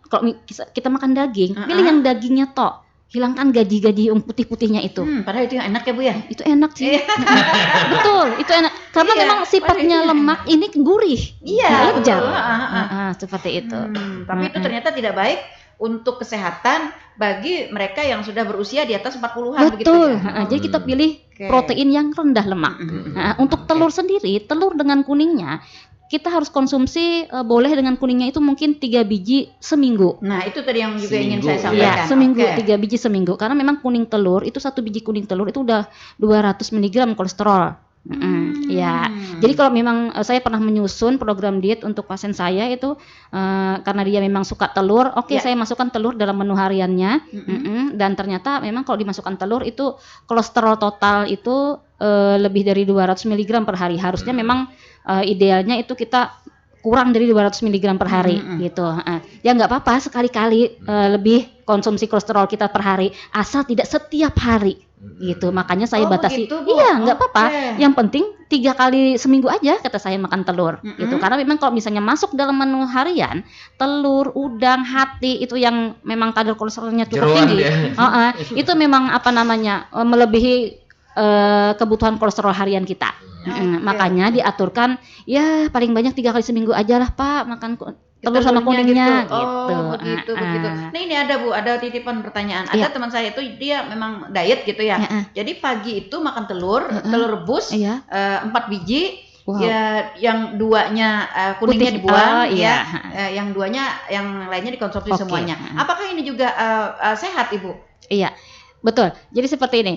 Kalau kita makan daging, pilih yang dagingnya tok. Hilangkan gaji-gaji yang putih-putihnya itu.
Padahal itu yang enak ya, Bu ya.
Itu enak sih. Betul, itu enak. Karena memang sifatnya lemak ini gurih.
Iya,
lezat.
betul.
Seperti itu.
Tapi itu ternyata tidak baik untuk kesehatan bagi mereka yang sudah berusia di atas 40-an begitu
Betul.
ya.
Jadi kita pilih protein yang rendah lemak. Untuk telur sendiri, telur dengan kuningnya kita harus konsumsi boleh dengan kuningnya itu mungkin 3 biji seminggu.
Nah, itu tadi yang juga ingin saya
Seminggu,
sampaikan.
Ya, seminggu 3 biji seminggu. Karena memang kuning telur itu 1 biji kuning telur itu udah 200 mg kolesterol. Ya, jadi kalau memang saya pernah menyusun program diet untuk pasien saya itu karena dia memang suka telur, saya masukkan telur dalam menu hariannya, dan ternyata memang kalau dimasukkan telur itu kolesterol total itu lebih dari 200 mg per hari. Harusnya memang idealnya itu kita kurang dari 200 mg per hari gitu. Ya nggak apa-apa sekali-kali lebih konsumsi kolesterol kita per hari, asal tidak setiap hari. Gitu, makanya saya batasi.
Begitu, Bu.
Iya, nggak apa-apa. Yang penting 3 kali seminggu aja kata saya makan telur. Gitu. Karena memang kalau misalnya masuk dalam menu harian, telur, udang, hati itu yang memang kadar kolesterolnya cukup tinggi. Itu memang melebihi kebutuhan kolesterol harian kita. Makanya diaturkan ya paling banyak 3 kali seminggu aja lah, Pak, makan telur sama kuningnya
gitu. Begitu. Nah, ini ada titipan pertanyaan. Ada teman saya itu dia memang diet gitu ya. Jadi pagi itu makan telur rebus 4 biji.
Wow.
Ya, yang 2-nya kuningnya
Putih.
dibuang,
Iya.
yang 2-nya yang lainnya dikonsumsi semuanya. Apakah ini juga sehat, Ibu?
Iya, betul. Jadi seperti ini.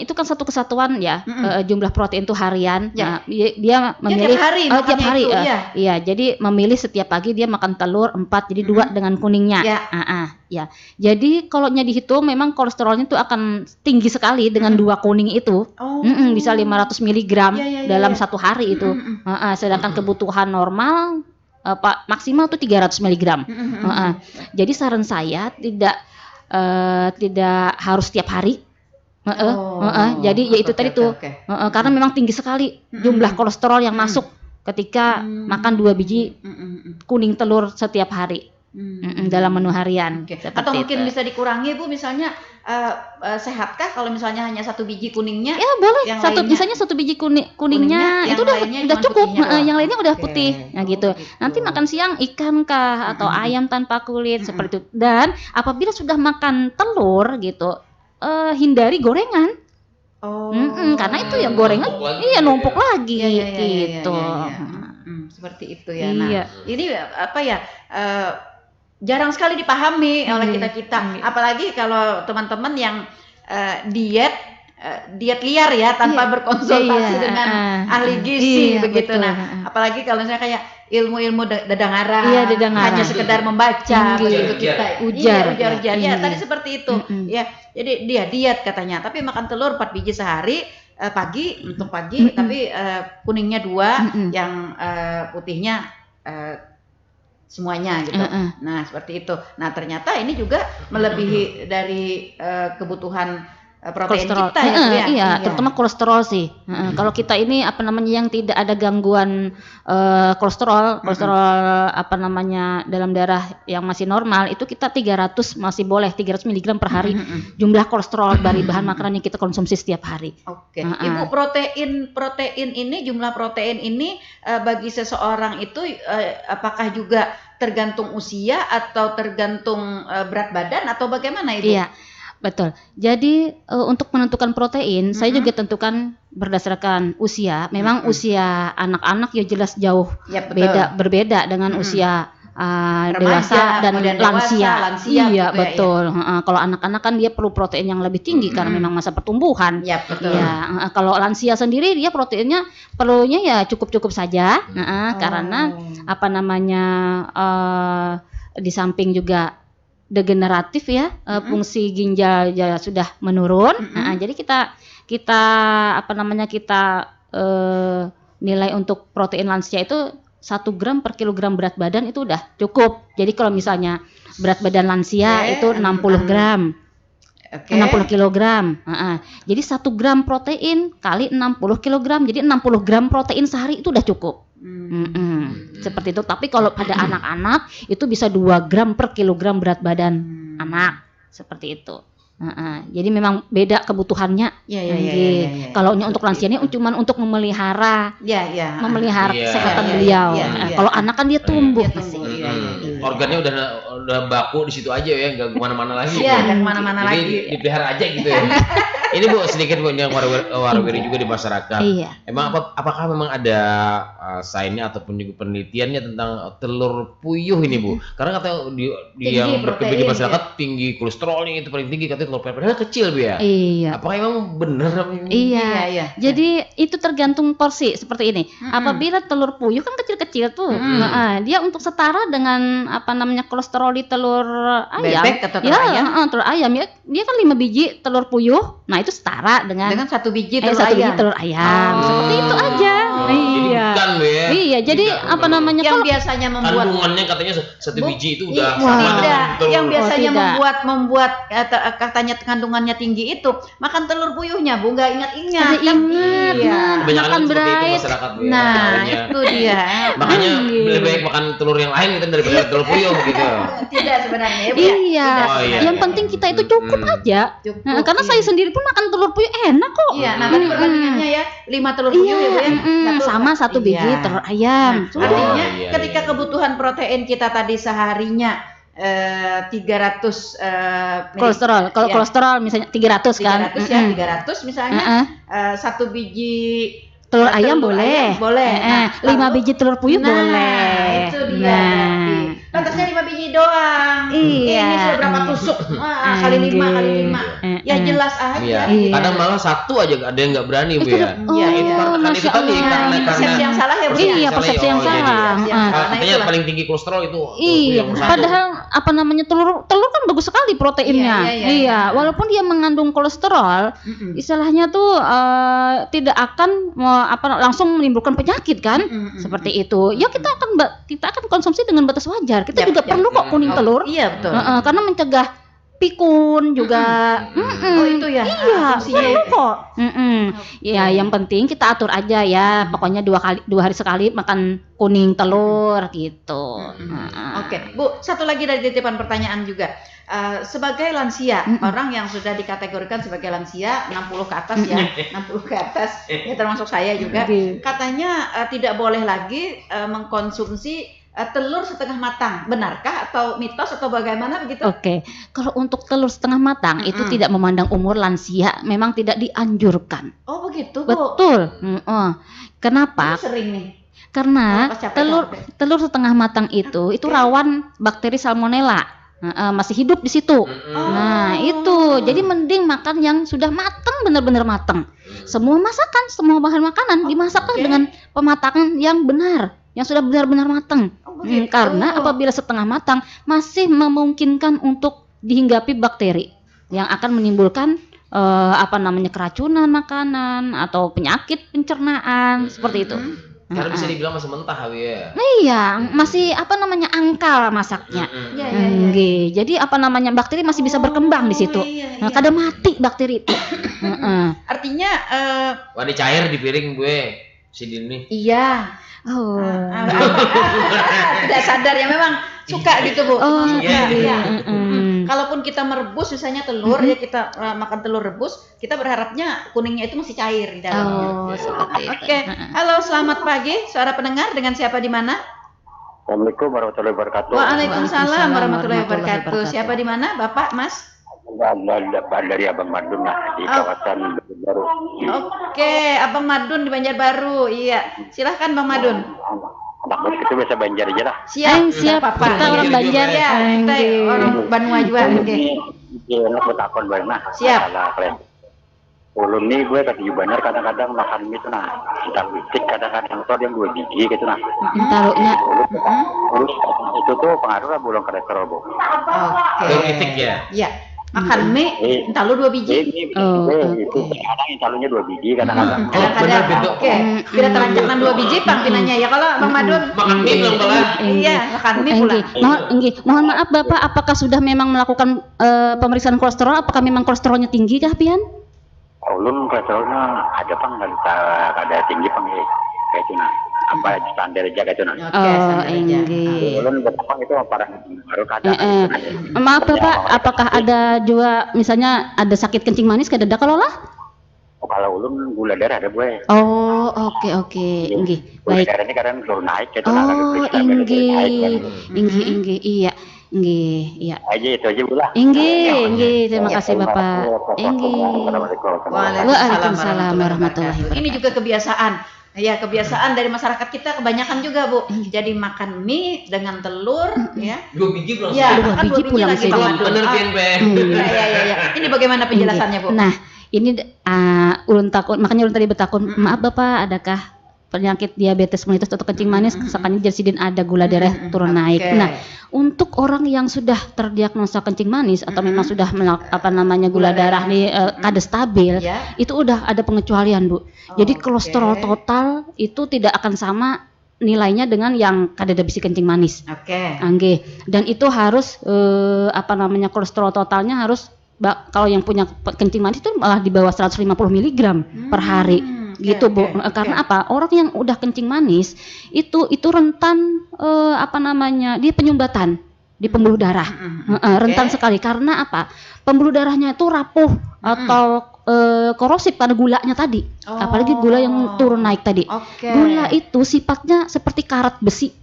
Itu kan satu kesatuan ya, jumlah protein itu harian.
Ya.
Nah, dia memilih
tiap hari.
Iya, jadi memilih setiap pagi dia makan telur 4, jadi 2 dengan kuningnya. Ya. Jadi kalau dihitung memang kolesterolnya itu akan tinggi sekali dengan 2 kuning itu. Bisa 500 mg dalam satu hari itu. Sedangkan kebutuhan normal maksimal tuh 300 mg. Jadi saran saya tidak harus setiap hari. Jadi ya itu tadi tuh. Karena memang tinggi sekali jumlah kolesterol yang masuk ketika makan 2 biji kuning telur setiap hari dalam menu harian.
Atau mungkin bisa dikurangi, Bu, misalnya sehatkah kalau misalnya hanya satu biji kuningnya?
Ya boleh,
Yang
satu
lainnya?
misalnya satu biji kuningnya
yang
itu udah
lainnya
udah
cuma
cukup,
putihnya doang.
yang lainnya udah
Oke.
putih. Nah
Oh,
gitu.
begitu.
Nanti makan siang ikan kah atau ayam tanpa kulit seperti itu. Dan apabila sudah makan telur gitu, hindari gorengan.
Oh.
Karena itu ya gorengan
Numpuk lagi
iya
gitu
numpuk
ya.
lagi
Iya,
gitu.
Seperti itu ya. Nah,
Iya.
ini apa ya? Jarang sekali dipahami oleh kita-kita. Apalagi kalau teman-teman yang diet liar ya tanpa berkonsultasi dengan ahli gizi begitu.
betul.
Nah, apalagi kalau misalnya kayak ilmu-ilmu dedangaran,
Iya, dedangaran.
hanya sekedar membaca
Tinggi.
begitu kita.
Ujar.
Iya, ujar-ujar. Ya,
Tinggi.
tadi seperti itu. Ya, jadi dia diet katanya, tapi makan telur 4 biji sehari. Pagi untuk pagi, tapi kuningnya 2, yang putihnya semuanya gitu. Nah seperti itu. Nah ternyata ini juga melebihi dari kebutuhan protein
Kolesterol.
kita ya, Bu, ya.
Iya, terutama kolesterol sih. Kalau kita ini apa namanya yang tidak ada gangguan kolesterol apa namanya dalam darah yang masih normal itu kita 300 masih boleh 300 mg per hari jumlah kolesterol dari bahan makanan yang kita konsumsi setiap hari.
Oke. Ibu, protein ini jumlah protein ini bagi seseorang itu apakah juga tergantung usia atau tergantung berat badan atau bagaimana Ibu?
Iya. Betul. Jadi untuk menentukan protein, saya juga tentukan berdasarkan usia. Memang usia anak-anak ya jelas jauh
Ya, betul.
berbeda dengan usia
Remaja,
dewasa dan
kemudian
lansia.
lansia
Iya,
gitu ya,
betul. Kalau anak-anak kan dia perlu protein yang lebih tinggi karena memang masa pertumbuhan.
Ya, betul.
Iya, kalau lansia sendiri dia proteinnya perlunya ya cukup-cukup saja. Karena apa namanya di samping juga degeneratif ya, fungsi ginjal ya sudah menurun. Jadi kita apa namanya kita nilai untuk protein lansia itu 1 gram per kilogram berat badan itu udah cukup. Jadi kalau misalnya berat badan lansia itu 60 gram. 60 kilogram. Jadi 1 gram protein kali 60 kilogram. Jadi 60 gram protein sehari itu udah cukup. Seperti itu. Tapi kalau pada anak-anak itu bisa 2 gram per kilogram berat badan anak. Seperti itu. Jadi memang beda kebutuhannya.
Iya.
Kalau untuk lansia ini cuma untuk memelihara memelihara
Iya.
kesehatan
Iya,
beliau.
iya, iya.
Kalau anak kan dia tumbuh.
Dia tumbuh, iya.
Organnya udah baku di situ aja ya, nggak kemana-mana lagi.
Iya, nggak kemana-mana
Jadi
lagi.
dipelihara aja gitu ya. Ini Bu sedikit Bu yang warawiri juga di masyarakat.
Iya.
Emang apakah memang ada sainsnya ataupun juga penelitiannya tentang telur puyuh ini Bu? Karena katanya di
Tinggi
yang berkembang di
protein,
masyarakat tinggi kolesterolnya itu paling tinggi katanya telur puyuh padahal kecil Bu ya.
Iya.
Apakah emang benar apa ini?
Iya. Jadi itu tergantung porsi seperti ini. Apabila telur puyuh kan kecil-kecil tuh, dia untuk setara dengan apa namanya kolesterol di telur ayam.
Bebek atau telur
ya,
ayam?
Telur ayam ya, dia kan 5 biji telur puyuh. Nah itu setara dengan
1 biji telur
satu biji
ayam.
telur ayam. Seperti itu aja.
Jadi bukan Bu ya.
Iya, jadi apa namanya
Yang
kalau
biasanya membuat
kandungannya katanya 1 biji itu udah
Iya,
sama
tidak.
dengan telur.
Yang biasanya
tidak.
membuat katanya kandungannya tinggi itu makan telur puyuhnya Bu, nggak ingat-ingat
Ada
kan?
ingat.
Iya.
Kebanyakan
Makan
seperti itu
berait.
masyarakat Bu ya.
Nah,
tahunya.
itu dia.
Makanya lebih baik makan telur yang lain gitu daripada telur puyuh gitu.
Tidak sebenarnya ya, Bu ya.
Iya.
Tidak
Oh, iya,
sebenarnya.
Yang penting kita itu cukup aja.
Cukup,
Nah, karena
iya.
saya sendiri pun makan telur puyuh enak kok.
Iya, nah tadi perbandingannya ya 5 telur puyuh ya Bu ya.
Sama 1 biji
Iya.
telur ayam.
Nah, artinya
Oh, iya,
ketika
iya.
kebutuhan protein kita tadi seharinya 300
Kolesterol, kalau
ya,
kolesterol misalnya 300 kan.
300 ya, 300 misalnya.
Heeh.
1 biji
Telur ayam boleh.
boleh. Nah,
5
lalu-
biji telur puyuh
nah,
boleh.
itu dia berarti. Pantasnya 5 biji doang.
Iya.
Ini sudah berapa tusuk? Wah, kali 5 kali 5. Ya jelas aja.
Iya.
Iya.
Kadang malah 1 aja ada yang nggak berani Bu ya.
Iya,
itu
iya.
kan itu
Masya
tadi
Allah.
karena
Persepsi yang salah ya Bu ya.
Iya, persepsi yang
Oh, jadi.
salah.
Persepsi yang salah. Nah,
Katanya
itulah.
paling tinggi kolesterol itu
Iya,
yang satu.
padahal apa namanya telur kan bagus sekali proteinnya.
Iya, iya.
Walaupun dia mengandung kolesterol, istilahnya tuh tidak akan langsung menimbulkan penyakit kan, seperti itu. Ya kita akan konsumsi dengan batas wajar. Kita
Yap,
juga
yap,
perlu kok
yap.
kuning telur,
Iya betul.
karena mencegah pikun juga.
Oh itu ya.
Iya,
fungsinya
boleh
itu.
kok. Ya, yang penting kita atur aja ya. Pokoknya 2 hari sekali makan kuning telur gitu.
Oke, Bu, satu lagi dari titipan pertanyaan juga. Sebagai lansia, orang yang sudah dikategorikan sebagai lansia 60 ke atas ya, 60 ke atas, ya termasuk saya juga. Katanya tidak boleh lagi mengkonsumsi telur setengah matang. Benarkah atau mitos atau bagaimana begitu?
Oke, kalau untuk telur setengah matang itu tidak memandang umur lansia, memang tidak dianjurkan.
Oh begitu, Bu.
Betul. Kenapa?
Ini sering nih.
Karena
Pas capek-capek.
telur setengah matang itu rawan bakteri salmonella. Masih hidup di situ. Nah, itu. Jadi mending makan yang sudah matang, benar-benar matang. Semua masakan, semua bahan makanan dimasakkan dengan pematangan yang benar, yang sudah benar-benar matang. Karena apabila setengah matang masih memungkinkan untuk dihinggapi bakteri yang akan menimbulkan keracunan makanan atau penyakit pencernaan seperti itu.
Karena bisa dibilang masih mentah ya.
Iya, masih angkal masaknya. Nggih. Jadi bakteri masih bisa berkembang di situ. Kadang mati bakteri itu.
Artinya
Wah, ini cair di piring gue si Dini.
iya.
Oh.
Tidak sadar ya, memang suka gitu, Bu.
Oh,
Suka,
iya.
Kalaupun kita merebus misalnya telur ya, kita makan telur rebus, kita berharapnya kuningnya itu masih cair di dalamnya.
Oh, seperti itu.
Oke. Halo, selamat pagi. Suara pendengar dengan siapa di mana?
Assalamualaikum warahmatullahi wabarakatuh.
Waalaikumsalam warahmatullahi wabarakatuh. Siapa di mana? Bapak, Mas?
Dari Abang Madun di kawasan Baru.
Oke, Abang Madun di Banjarbaru. Iya. Silahkan Bang Madun.
Anak bos itu biasa Banjar aja lah.
Siap.
Apa-apa.
Kita orang Banjar.
Ya, kita orang Banua juga. Oke.
Iya, enak buat akun banget nah.
Siap.
Ulun nih gue kata Banjar kadang-kadang makan mie itu nah. Entah bistik kadang-kadang tuh yang 2 biji gitu nah.
Taruhnya.
Ulun itu tuh pengaruh lah bulung kolesterol, Bu.
Oke.
Titik ya.
Iya. Makan mie, entah lu 2 biji.
Itu kadang intalunya 2 biji kadang-kadang.
Kadang-kadang. Oke. Bila terancakan 2 biji pangpinannya ya. Kalau Bang Madun
Makan mie belum kelar.
iya, makan mie pula.
Mohon maaf Bapak, apakah sudah memang melakukan pemeriksaan kolesterol? Apakah memang kolesterolnya tinggi kah, Pian?
Ulun kolesterolnya ada pang ada tinggi pang kayak itu nah. Apa standar aja kayak itu nah.
Oke, standar aja.
Ulun berapa itu parah baru kadang.
Maaf Bapak, apakah ada juga misalnya ada sakit kencing manis kayak dadak kalau lah?
Kalau ulun gula darah ada gue.
Oh, oke. Nggih.
Gula
Baik.
darah ini kadang turun naik gitu
Oh, inggih. Iya. Iya.
Aja itu aja gula.
Inggih. Terima kasih Bapak. Inggih. Waalaikumsalam warahmatullahi wabarakatuh.
Ini juga kebiasaan. Ya, kebiasaan dari masyarakat kita kebanyakan juga, Bu. Jadi makan mie dengan telur, ya.
2 biji belum.
Ya,
Dua
makan
biji
2 biji
pulang
lagi
sih,
Bang
Bang.
Madun.
Bener Pian, Pe.
Iya. Ini bagaimana penjelasannya, Bu?
Nah, ini ulun takut, makanya ulun tadi bertakun, maaf Bapak, adakah penyakit diabetes mellitus atau kencing manis, sekali Jersidin ada gula darah turun naik. Nah, untuk orang yang sudah terdiagnosa kencing manis atau memang sudah gula darah kada stabil, itu udah ada pengecualian, Bu. Jadi kolesterol total itu tidak akan sama nilainya dengan yang kada bisi kencing manis.
Oke.
Dan itu harus kolesterol totalnya harus kalau yang punya kencing manis itu malah di bawah 150 mg per hari. Gitu, Bu. Karena apa? Orang yang udah kencing manis itu rentan dia penyumbatan di pembuluh darah. Rentan sekali karena apa? Pembuluh darahnya itu rapuh atau korosif pada gulanya tadi. Apalagi gula yang turun naik tadi. Gula itu sifatnya seperti karat besi.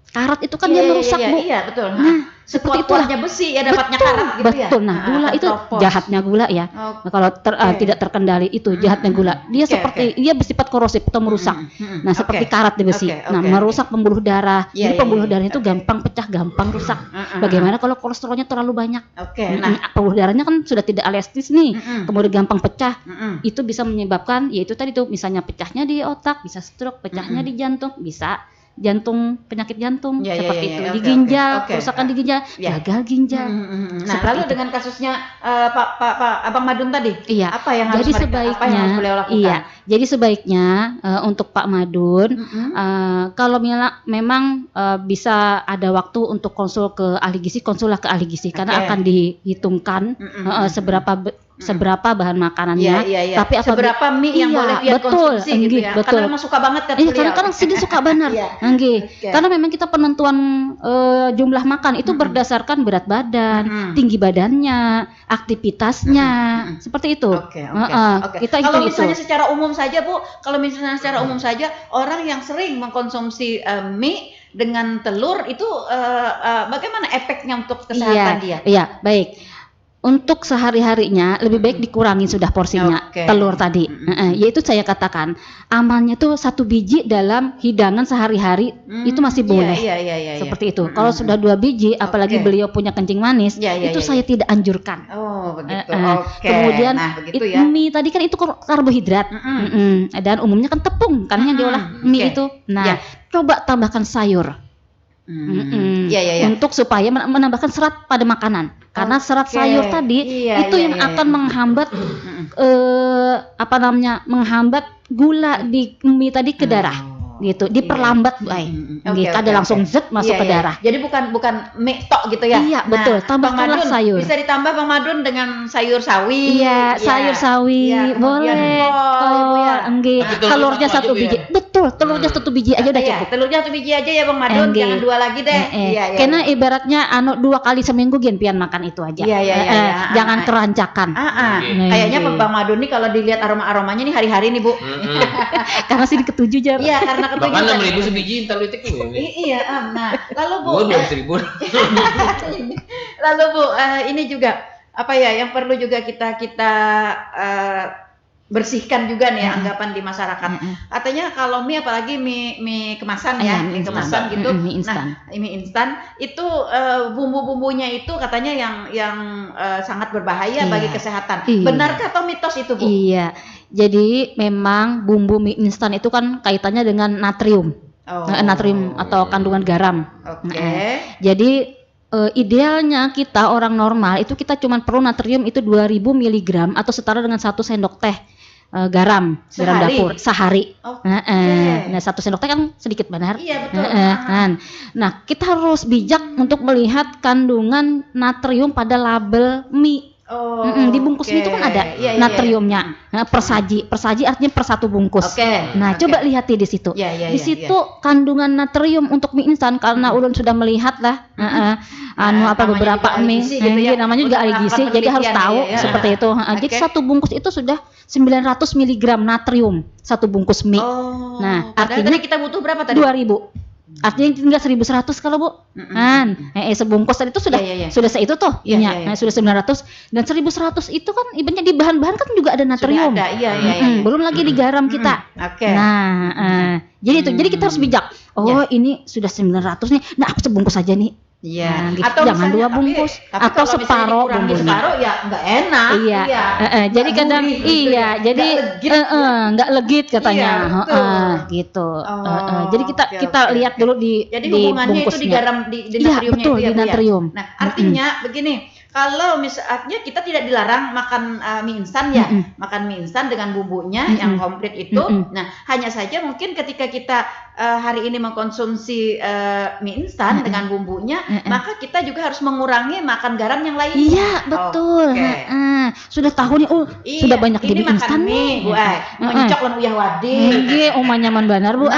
Karat itu kan dia merusak, Bu.
Iya, betul.
Nah, seperti itulah
besi ya dapatnya karat gitu ya.
Betul. Nah, gula itu jahatnya gula ya. Kalau tidak terkendali itu jahatnya gula. Dia dia bersifat korosif atau merusak. Nah, seperti karat di besi. Nah, merusak pembuluh darah. Jadi pembuluh darah itu gampang pecah, gampang rusak. Bagaimana kalau kolesterolnya terlalu banyak? Nah, pembuluh darahnya kan sudah tidak elastis nih. Kemudian gampang pecah. Itu bisa menyebabkan yaitu tadi tuh misalnya pecahnya di otak, bisa stroke, pecahnya di jantung, bisa penyakit jantung
Ya, ya,
seperti
ya,
itu,
ya.
di
Oke,
ginjal,
oke.
kerusakan di ginjal,
Ya.
gagal ginjal.
Nah,
Seperti
lalu
itu.
dengan kasusnya Pak Abang Madun tadi,
Iya.
apa yang harus
Jadi
apa yang harus beliau lakukan?
iya. Jadi sebaiknya untuk Pak Madun, kalau memang bisa ada waktu untuk konsul ke ahli gizi, konsullah ke ahli gizi karena
Oke.
akan dihitungkan seberapa bahan makanannya.
Iya.
Tapi
seberapa mie yang
iya,
boleh dia
betul,
konsumsi gitu ya?
betul.
Karena memang suka banget kan
Iya,
beliau.
karena sini suka benar.
Iya.
Nggih.
Oke.
Karena memang kita penentuan jumlah makan itu berdasarkan berat badan, tinggi badannya, aktivitasnya, seperti itu.
Oke.
Kita
Kalau
hitung
misalnya
itu.
secara umum saja Bu, orang yang sering mengkonsumsi mie dengan telur itu bagaimana efeknya untuk kesehatan dia?
Iya, baik. Untuk sehari-harinya lebih baik dikurangi sudah porsinya
Oke.
telur tadi. Yaitu saya katakan amannya tuh 1 biji dalam hidangan sehari-hari itu masih boleh.
Iya.
Seperti itu. Kalau sudah 2 biji, apalagi
Oke.
beliau punya kencing manis,
Iya,
itu
iya.
saya tidak anjurkan.
Oh, begitu. Oke.
Kemudian
nah, begitu ya.
mie tadi kan itu karbohidrat. Dan umumnya kan tepung kan yang diolah mie
Oke.
itu. Nah,
Ya.
coba tambahkan sayur.
Iya.
Untuk supaya menambahkan serat pada makanan. Karena serat
Oke.
sayur tadi
Iya,
itu
iya,
yang
iya,
akan
iya.
menghambat menghambat gula di mie tadi ke darah. Gitu, diperlambat Bu Ai. Kada langsung zet masuk ke darah.
Jadi bukan mie tok gitu ya.
Iya, betul.
Bang
Tambahkanlah
Madun,
sayur.
bisa ditambah Bang Madun dengan sayur sawi.
Iya, sayur sawi
Iya, kemudian
boleh.
kol, Ibu ya.
Enggak.
Tapi telur
Telurnya
satu aja,
1
Bu, ya?
biji. Betul, telurnya 1 biji aja udah
Iya,
cukup.
telurnya 1 biji aja ya Bang Madun,
Enggak.
jangan 2 lagi deh. Iya.
Karena ibaratnya 2 kali seminggu gen pian makan itu aja.
Iya.
Jangan kerancakan.
Kayaknya
Oke.
Bang Madun nih kalau dilihat aromanya nih hari-hari nih Bu.
Karena sih ketujuh jar.
Iya, karena ketujuh.
Bahkan
tadi.
6.000 sebiji entar litik ini.
Iya, nah, lalu Bu,
Gua 2.000.
lalu Bu, ini juga apa ya yang perlu juga kita bersihkan juga nih ya, anggapan di masyarakat. Katanya kalau mie apalagi mie kemasan ya,
Mie
mie kemasan
instan.
gitu.
Mie instan.
Nah, mie instan itu bumbu-bumbunya itu katanya yang sangat berbahaya
Iya.
bagi kesehatan.
Iya.
Benarkah atau mitos itu, Bu?
Iya. Jadi memang bumbu mie instan itu kan kaitannya dengan natrium. Natrium atau kandungan garam.
Oke.
Jadi idealnya kita orang normal itu kita cuma perlu natrium itu 2000 mg atau setara dengan 1 sendok teh garam
Sehari?
dapur sehari.
Oke.
Nah 1 sendok teh kan sedikit benar.
Iya, betul.
Nah kita harus bijak untuk melihat kandungan natrium pada label mie. Di bungkus mie itu kan ada
Iya.
natriumnya. Nah, persaji artinya per 1 bungkus.
Oke.
Nah,
Oke.
coba lihat di situ.
Iya,
Di situ kandungan natrium untuk mie instan karena ulun sudah melihat lah
namanya
beberapa
juga ahli
mie
gizi gitu ya.
namanya juga
Untuk
ahli gizi
melakukan
jadi harus
penelitian,
tahu
iya.
seperti itu. Jadi
Oke.
1 bungkus itu sudah 900 mg natrium 1 bungkus mie.
Padahal
Nah, artinya
tadi kita butuh berapa tadi?
2000. Artinya tinggal 1100 kalau Bu. Sebungkus tadi itu sudah
Iya.
sudah seitu tuh
Iya,
ininya.
iya.
Nah, sudah 900 dan 1100 itu kan ibaratnya di bahan-bahan kan juga ada natrium.
Sudah ada, iya.
Belum lagi di garam kita.
Oke.
Nah, jadi itu. Jadi kita harus bijak. Ini sudah 900 nih. Nah, aku sebungkus aja nih.
Iya.
Nah, gitu.
Atau
Jangan
misalnya,
2 bungkus
tapi
atau
kalau misalnya
separuh
dikurangi
bumbunya.
separuh ya nggak enak.
Iya. Jadi
Nggak
kadang
gurih gitu ya.
jadi
Nggak legit.
nggak legit katanya.
Iya, betul.
Gitu.
Oh,
Jadi kita
oke.
lihat dulu
Jadi
di
hungungannya itu di
bungkusnya.
garam di
Iya,
natriumnya
betul,
itu ya,
di
Bu, ya?
natrium.
Nah, artinya begini, kalau misalnya kita tidak dilarang makan mie instan ya, makan mie instan dengan bumbunya yang komplit itu. Nah, hanya saja mungkin ketika kita hari ini mengkonsumsi mie instan dengan bumbunya, maka kita juga harus mengurangi makan garam yang lainnya.
Iya, betul.
Oke.
Sudah tahu nih,
Iya,
sudah banyak
ini
jadi
makan
instan
mie,
nih.
Bu Ai. Mencok lan uyah wadi.
Nggih, oma nyaman benar Bu.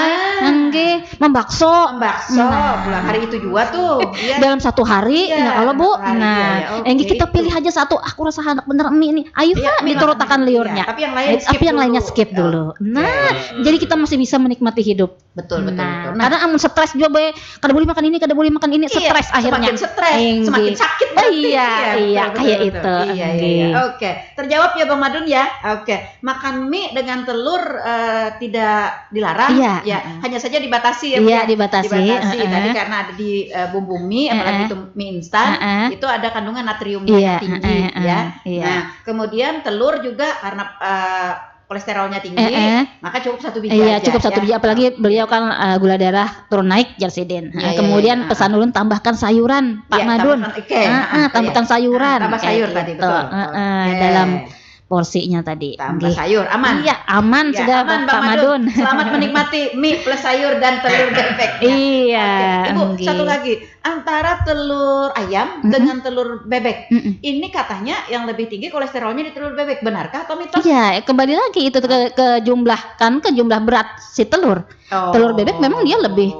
Nggih, membakso.
Bakso, bulan hari itu juga tuh. Iya.
Dalam 1 hari,
Iya,
nah kalau Bu,
satu hari,
nah,
iya, oke,
ini kita
itu.
pilih aja 1. Aku rasa anak bener mie nih. Ayo
Iya, mie
diturutakan
makan.
liurnya.
Iya, tapi yang lain skip
lainnya
dulu.
skip dulu. Nah, jadi kita masih bisa menikmati hidup.
Betul.
Nah, karena amun stres juga be, kada boleh makan ini, stres akhirnya.
Semakin stres,
Nggih.
semakin sakit berarti.
Iya,
betul,
kayak
betul.
itu.
Iya.
Nggih.
Oke, terjawab ya Bang Madun ya. Oke, makan mie dengan telur tidak dilarang.
Iya.
Ya, hanya saja dibatasi ya. Bu,
Iya,
ya.
dibatasi.
Tadi karena ada di bumbu mie, apalagi itu mie instan, itu ada kandungan natriumnya
Iya,
yang tinggi ya.
iya.
Nah, kemudian telur juga karena kolesterolnya tinggi, maka cukup 1 biji
Iya,
aja.
cukup 1 biji, apalagi beliau kan gula darah turun naik Jalsidin. Kemudian pesan ulun tambahkan sayuran, Pak Madun. Tambahkan sayuran.
Tambah sayur
kayak
tadi,
gitu.
betul.
Dalam porsinya tadi.
Tambah sayur, aman.
Iya, aman
Ya,
sudah
aman,
Pak Madun.
Selamat menikmati mie plus sayur dan telur bebek.
Iya.
Ibu,
nggih.
satu lagi, antara telur ayam dengan telur bebek, ini katanya yang lebih tinggi kolesterolnya di telur bebek, benarkah atau mitos?
Iya, kembali lagi itu ke jumlah berat si telur. Telur bebek memang dia lebih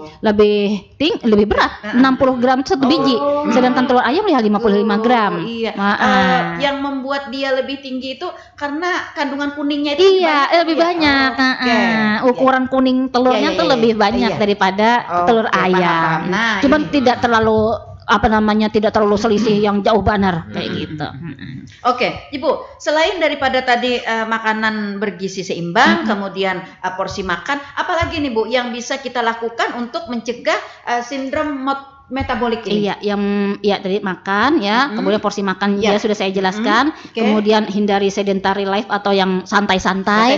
berat, 60 gram itu 1 biji. Sedangkan telur ayam dia 55 gram.
Iya. Yang membuat dia lebih tinggi itu karena kandungan kuningnya itu
lebih banyak. Ukuran kuning telurnya tuh lebih banyak daripada telur ayam.
paham. Nah,
Cuman
ini.
tidak terlalu tidak terlalu selisih yang jauh benar kayak gitu.
Oke, Ibu, selain daripada tadi makanan bergizi seimbang, kemudian porsi makan, apalagi nih Bu yang bisa kita lakukan untuk mencegah sindrom metabolik ini?
Iya, tadi makan ya, kemudian porsi makan ya sudah saya jelaskan. Kemudian hindari sedentary life atau yang santai-santai.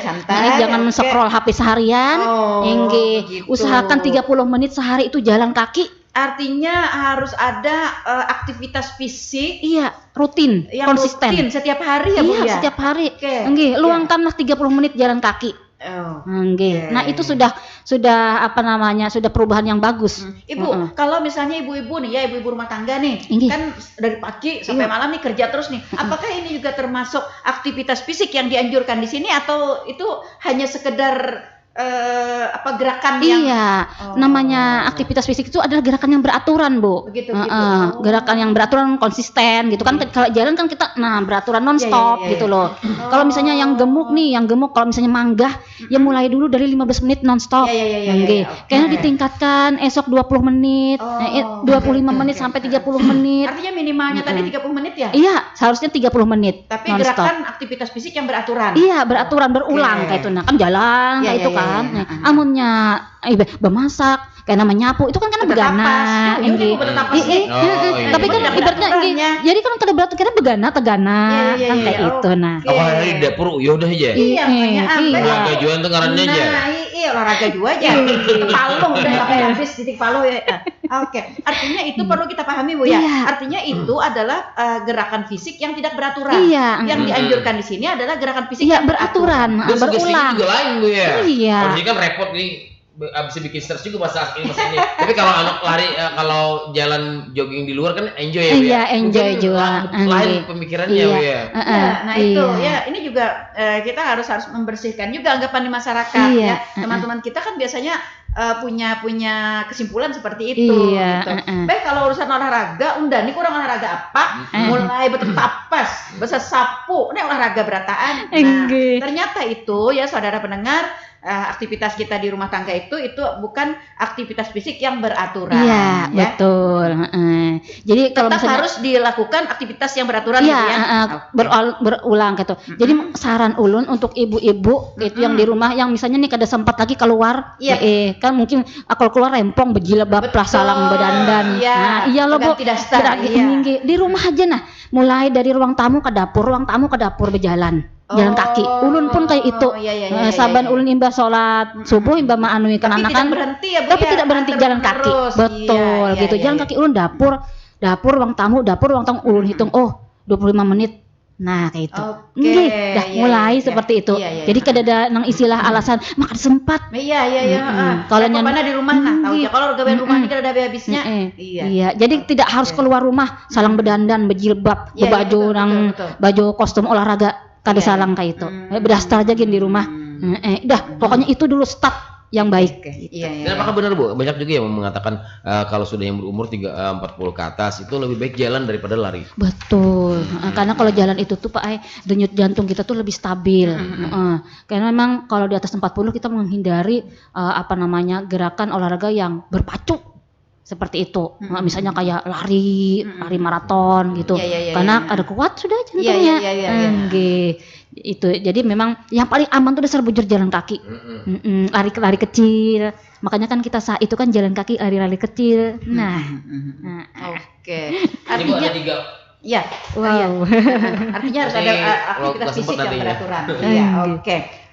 Jangan scroll HP seharian.
Begitu.
Usahakan 30 menit sehari itu jalan kaki.
Artinya harus ada aktivitas fisik
rutin,
yang
konsisten.
rutin setiap hari ya Bu ya?
Setiap hari.
Oke.
Luangkanlah 30 menit jalan kaki. Nah, itu sudah perubahan yang bagus.
Ibu, kalau misalnya ibu-ibu nih ya, ibu-ibu rumah tangga nih, kan dari pagi sampai malam nih kerja terus nih. Apakah ini juga termasuk aktivitas fisik yang dianjurkan di sini atau itu hanya sekedar gerakan yang
namanya aktivitas fisik itu adalah gerakan yang beraturan, Bu.
Begitu.
Gerakan yang beraturan konsisten gitu kan. Kalau jalan kan kita beraturan nonstop gitu loh. Kalau misalnya yang gemuk kalau misalnya manggah ya mulai dulu dari 15 menit nonstop. Kayaknya ditingkatkan esok 20 menit, 25 menit sampai 30 menit.
Artinya minimalnya tadi 30 menit ya?
Iya, seharusnya 30 menit.
Tapi
non-stop.
gerakan aktivitas fisik yang beraturan.
Iya, beraturan, berulang kayak itu. Nah, kan jalan kayak itu kan. Amunnya bemasak, kayak nama nyapu itu kan begana. Tapi kan ibaratnya jadi kan kada berat kira begana tegana kan kayak itu. Nah.
Apa di dapur ya udah aja.
Iya,
olahraga jualan tuh ngarannya aja.
Iya, olahraga juga aja. Palu udah sampai habis titik palu ya. Oke, artinya itu perlu kita pahami Bu ya. Artinya itu adalah gerakan fisik yang tidak beraturan. Yang dianjurkan di sini adalah gerakan fisik yang beraturan,
berulang. Juga lain Bu ya.
Kalau
kan repot nih. Abis bikin stres juga masa ini. Tapi kalau anak lari, kalau jalan jogging di luar kan enjoy ya.
Iya, enjoy juga.
Lain pemikirannya ya.
Nah itu ya, ini juga kita harus membersihkan juga anggapan di masyarakat ya. Teman-teman kita kan biasanya punya kesimpulan seperti itu. Gitu. Baik kalau urusan olahraga, undang nih kurang olahraga apa? Mulai betul tapas, besar sapu, ini olahraga berataan. Nah, ternyata itu ya saudara pendengar. Aktivitas kita di rumah tangga itu bukan aktivitas fisik yang beraturan.
Iya, betul. Jadi kalau
tetap
misalnya
harus dilakukan aktivitas yang beraturan
gitu ya. Berulang gitu. Jadi saran ulun untuk ibu-ibu itu yang di rumah yang misalnya nih kada sempat lagi keluar, kan mungkin kalau keluar rempong bejilbab salang bedandan. Nah, iya loh Bu. Di rumah aja nah. Mulai dari ruang tamu ke dapur berjalan. Jalan kaki. Ulun pun kayak itu. Saban ulun imbah sholat subuh imbah ma'anui kan anakan. Tapi tidak berhenti jalan kaki. Betul gitu. Jalan kaki ulun dapur ruang tamu ulun hitung 25 menit. Nah kayak itu. Mulai seperti itu. Jadi kada ada nang istilah alasan makan sempat.
Kalau mana di rumah tahu ya kalau gawean rumah ini kada ada habisnya.
Iya. Jadi tidak harus keluar rumah salang bedandan bejilbab baju kostum olahraga. Kada salang kayak itu. Berdasar aja gini di rumah. Pokoknya itu dulu start yang baik.
Dan apakah benar Bu? Banyak juga yang mengatakan kalau sudah yang berumur 40 ke atas itu lebih baik jalan daripada lari.
Betul. Karena kalau jalan itu tuh Pak denyut jantung kita tuh lebih stabil. Karena memang kalau di atas 40 kita menghindari gerakan olahraga yang berpacu. Seperti itu, misalnya kayak lari maraton gitu, karena ada kuat sudah jantungnya. Itu jadi memang yang paling aman tuh dasar bujur jalan kaki, lari kecil. Makanya kan kita itu kan jalan kaki lari kecil.
Artinya artinya harus ada aktivitas fisik yang beraturan.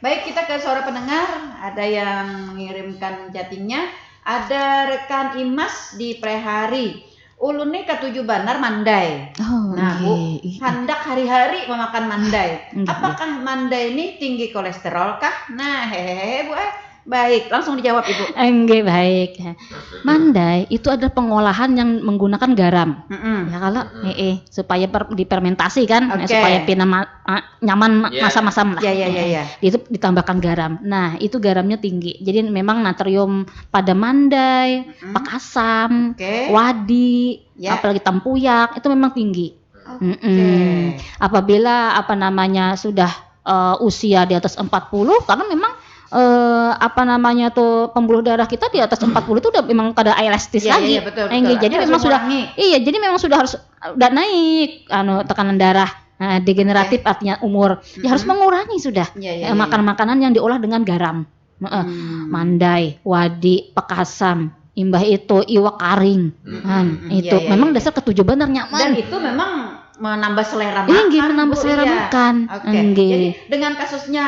Baik, kita ke suara pendengar. Ada yang mengirimkan chattingnya. Ada rekan Imas di Prehari. Ulunnya ketujuh banar mandai.
Oh,
Nah, Bu,
iya.
hendak hari-hari memakan mandai.
Iya.
Apakah mandai ini tinggi kolesterol kah? Nah, hehehe, Bu. Baik, langsung dijawab Ibu.
Enggak baik. Mandai itu adalah pengolahan yang menggunakan garam. Ya kalau supaya difermentasi kan,
Oke.
supaya pina nyaman
Ya.
masam-masam lah.
Ya.
Itu ditambahkan garam. Nah, itu garamnya tinggi. Jadi memang natrium pada mandai, pak asam,
Oke.
wadi,
Ya.
apalagi tempuyak itu memang tinggi.
Oke.
Apabila sudah usia di atas 40 karena memang pembuluh darah kita di atas 40 itu udah memang kada elastis
Iya,
lagi.
iya, betul.
Jadi
Harus
memang sudah
mengurangi.
jadi memang sudah harus udah naik tekanan darah. Nah, degeneratif artinya umur. Ya harus mengurangi sudah.
Iya,
Makan makanan yang diolah dengan garam. Mandai, wadi, pekasam, imbah itu iwak karing. Itu
Iya,
memang
iya.
dasar ketujuh benar nyaman.
Dan itu memang menambah selera makan.
Iya, menambah
Bu,
selera
iya.
makan.
Oke.
Nggih.
Jadi dengan kasusnya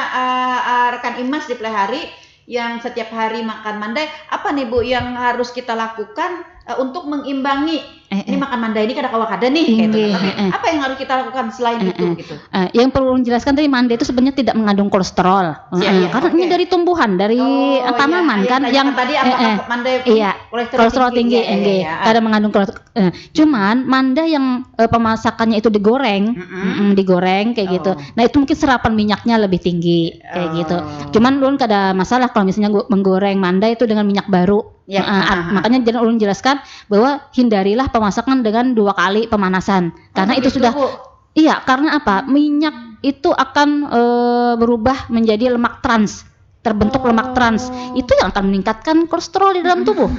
rekan Imas di Plehari yang setiap hari makan mandai, apa nih Bu yang harus kita lakukan untuk mengimbangi? Ini makan mandai ini kada nih gitu.
Nggih,
Tapi apa yang harus kita lakukan selain itu gitu?
Yang perlu dijelaskan tadi mandai itu sebenarnya tidak mengandung kolesterol.
Iya,
Karena ini
oke.
dari tumbuhan, dari tanaman kan yang
tadi apakah mandai
iya, kolesterol tinggi,
Iya,
enggak.
iya.
Kada mengandung kolesterol. Cuman mandai yang pemasakannya itu digoreng, digoreng kayak gitu.
Oh.
Nah, itu mungkin serapan minyaknya lebih tinggi kayak
Oh.
gitu. Cuman ulun kada masalah kalau misalnya menggoreng mandai itu dengan minyak baru.
Ya.
Makanya jangan ulun jelaskan bahwa hindarilah pemasakan dengan 2 kali pemanasan. Karena itu
begitu,
sudah
Bu.
iya, karena apa? Minyak itu akan berubah menjadi lemak trans. Terbentuk lemak trans. Itu yang akan meningkatkan kolesterol di dalam tubuh.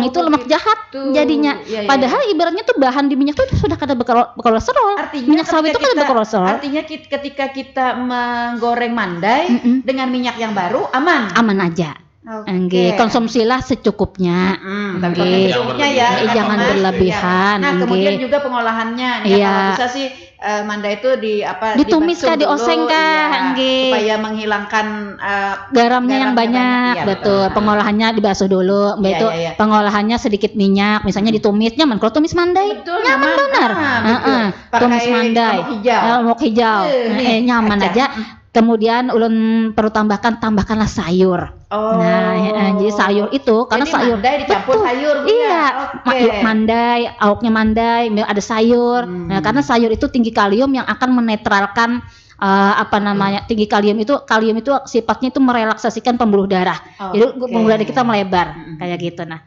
Itu lemak jahat
begitu.
jadinya.
Iya, iya.
Padahal ibaratnya tuh bahan di minyak itu sudah kada berkolesterol.
Artinya
Minyak sawit itu
ketika
kada berkolesterol.
Artinya ketika kita menggoreng mandai dengan minyak yang baru aman.
Aman aja.
Oke.
Nggih, konsumsilah secukupnya.
Tapi
Nggih.
secukupnya ya,
Jangan
kan,
jangan
Mas?
berlebihan,
Iya. Nah, kemudian
nggih.
juga pengolahannya nih
Iya.
kalau bisa sih mandai itu
Ditumis
dibasuh
kah, dioseng
dulu,
kah,
iya,
nggih.
supaya menghilangkan
Garamnya yang banyak,
banyak, iya,
betul.
betul.
Pengolahannya dibasuh dulu, mbak
Iya,
itu
iya, iya.
pengolahannya sedikit minyak, misalnya ditumis nyaman. Kalau tumis mandai,
betul
nyaman benar.
betul. Pakai
Tumis mandai,
lombok hijau.
lombok hijau,
Nih,
nyaman
aja.
aja. Kemudian ulun perlu tambahkanlah sayur.
Oh.
Jadi sayur itu karena
Jadi
sayur
mandai dicampur
betul.
sayur, Bu,
Iya,
ya? Oke.
mandai, auknya mandai, ada sayur. Nah, karena sayur itu tinggi kalium yang akan menetralkan tinggi kalium itu sifatnya itu merelaksasikan pembuluh darah. Jadi
Oke.
pembuluh darah kita melebar kayak gitu. Nah,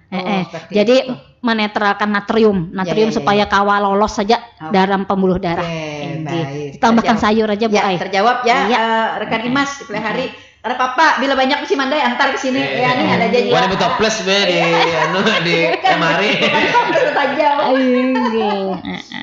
seperti
jadi
itu.
menetralkan natrium
Iya, iya,
supaya kawal lolos saja
Oke.
dalam pembuluh darah.
Oke,
Nggih.
baik.
Tambahkan
Terjawab.
sayur aja Bu
Ya,
Ai.
terjawab ya,
Iya.
rekan Imas di Plehari. Karena Papa bila banyak si mandai antar ke sini ya nih ada janji.
Wah, ini betul plus be di kemari.
Nggih.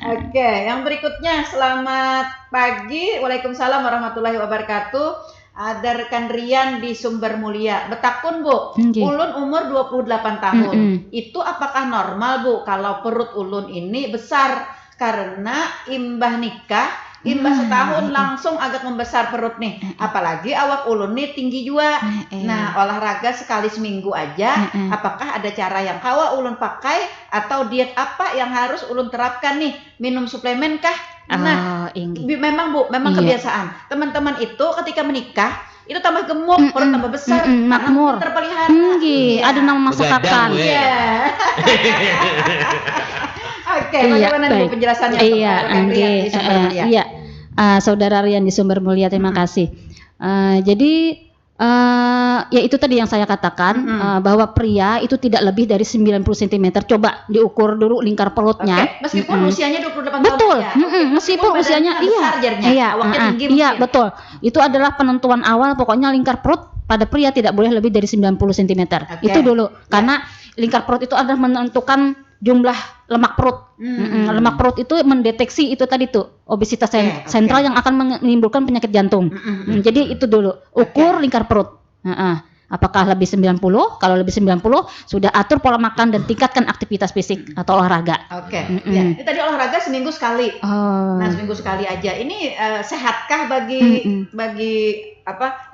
Oke, yang berikutnya selamat pagi. Waalaikumsalam warahmatullahi wabarakatuh. Ada rekan Rian di Sumber Mulia. Betakun, Bu.
Nggih.
Ulun umur 28 tahun. Itu apakah normal, Bu, kalau perut ulun ini besar karena imbah nikah? Imbah setahun langsung agak membesar perut nih. Apalagi awak ulun nih tinggi juga. Nah, olahraga sekali seminggu aja. Apakah ada cara yang kawa ulun pakai atau diet apa yang harus ulun terapkan nih? Minum suplemen kah? Nah, memang Bu, memang
Iya.
kebiasaan. Teman-teman itu ketika menikah itu tambah gemuk, perut tambah besar, karena
makmur.
terpelihara.
Nggih, ada nama masakan.
Begadang, Bu, ya.
Iya. Oke,
Iya,
bagaimana nih Bu
baik.
penjelasannya?
Iya,
rekan Rian di Sumber Mulia?
iya. Saudara Rian di Sumber Mulia, terima kasih. Jadi ya itu tadi yang saya katakan bahwa pria itu tidak lebih dari 90 cm. Coba diukur dulu lingkar perutnya.
Oke, meskipun usianya 28
Betul,
tahun ya.
meskipun usianya
besar jarinya, awaknya tinggi
iya
mungkin.
betul. Itu adalah penentuan awal. Pokoknya lingkar perut pada pria tidak boleh lebih dari 90 cm.
Oke.
Itu dulu. Karena lingkar perut itu adalah menentukan jumlah lemak perut. Lemak perut itu mendeteksi itu tadi tuh obesitas sentral yang akan menimbulkan penyakit jantung. Jadi itu dulu. Ukur lingkar perut. Apakah lebih 90? Kalau lebih 90 sudah atur pola makan dan tingkatkan aktivitas fisik atau olahraga.
Oke. Ya. Ini tadi olahraga seminggu sekali.
Oh.
Nah, seminggu sekali aja. Ini sehatkah bagi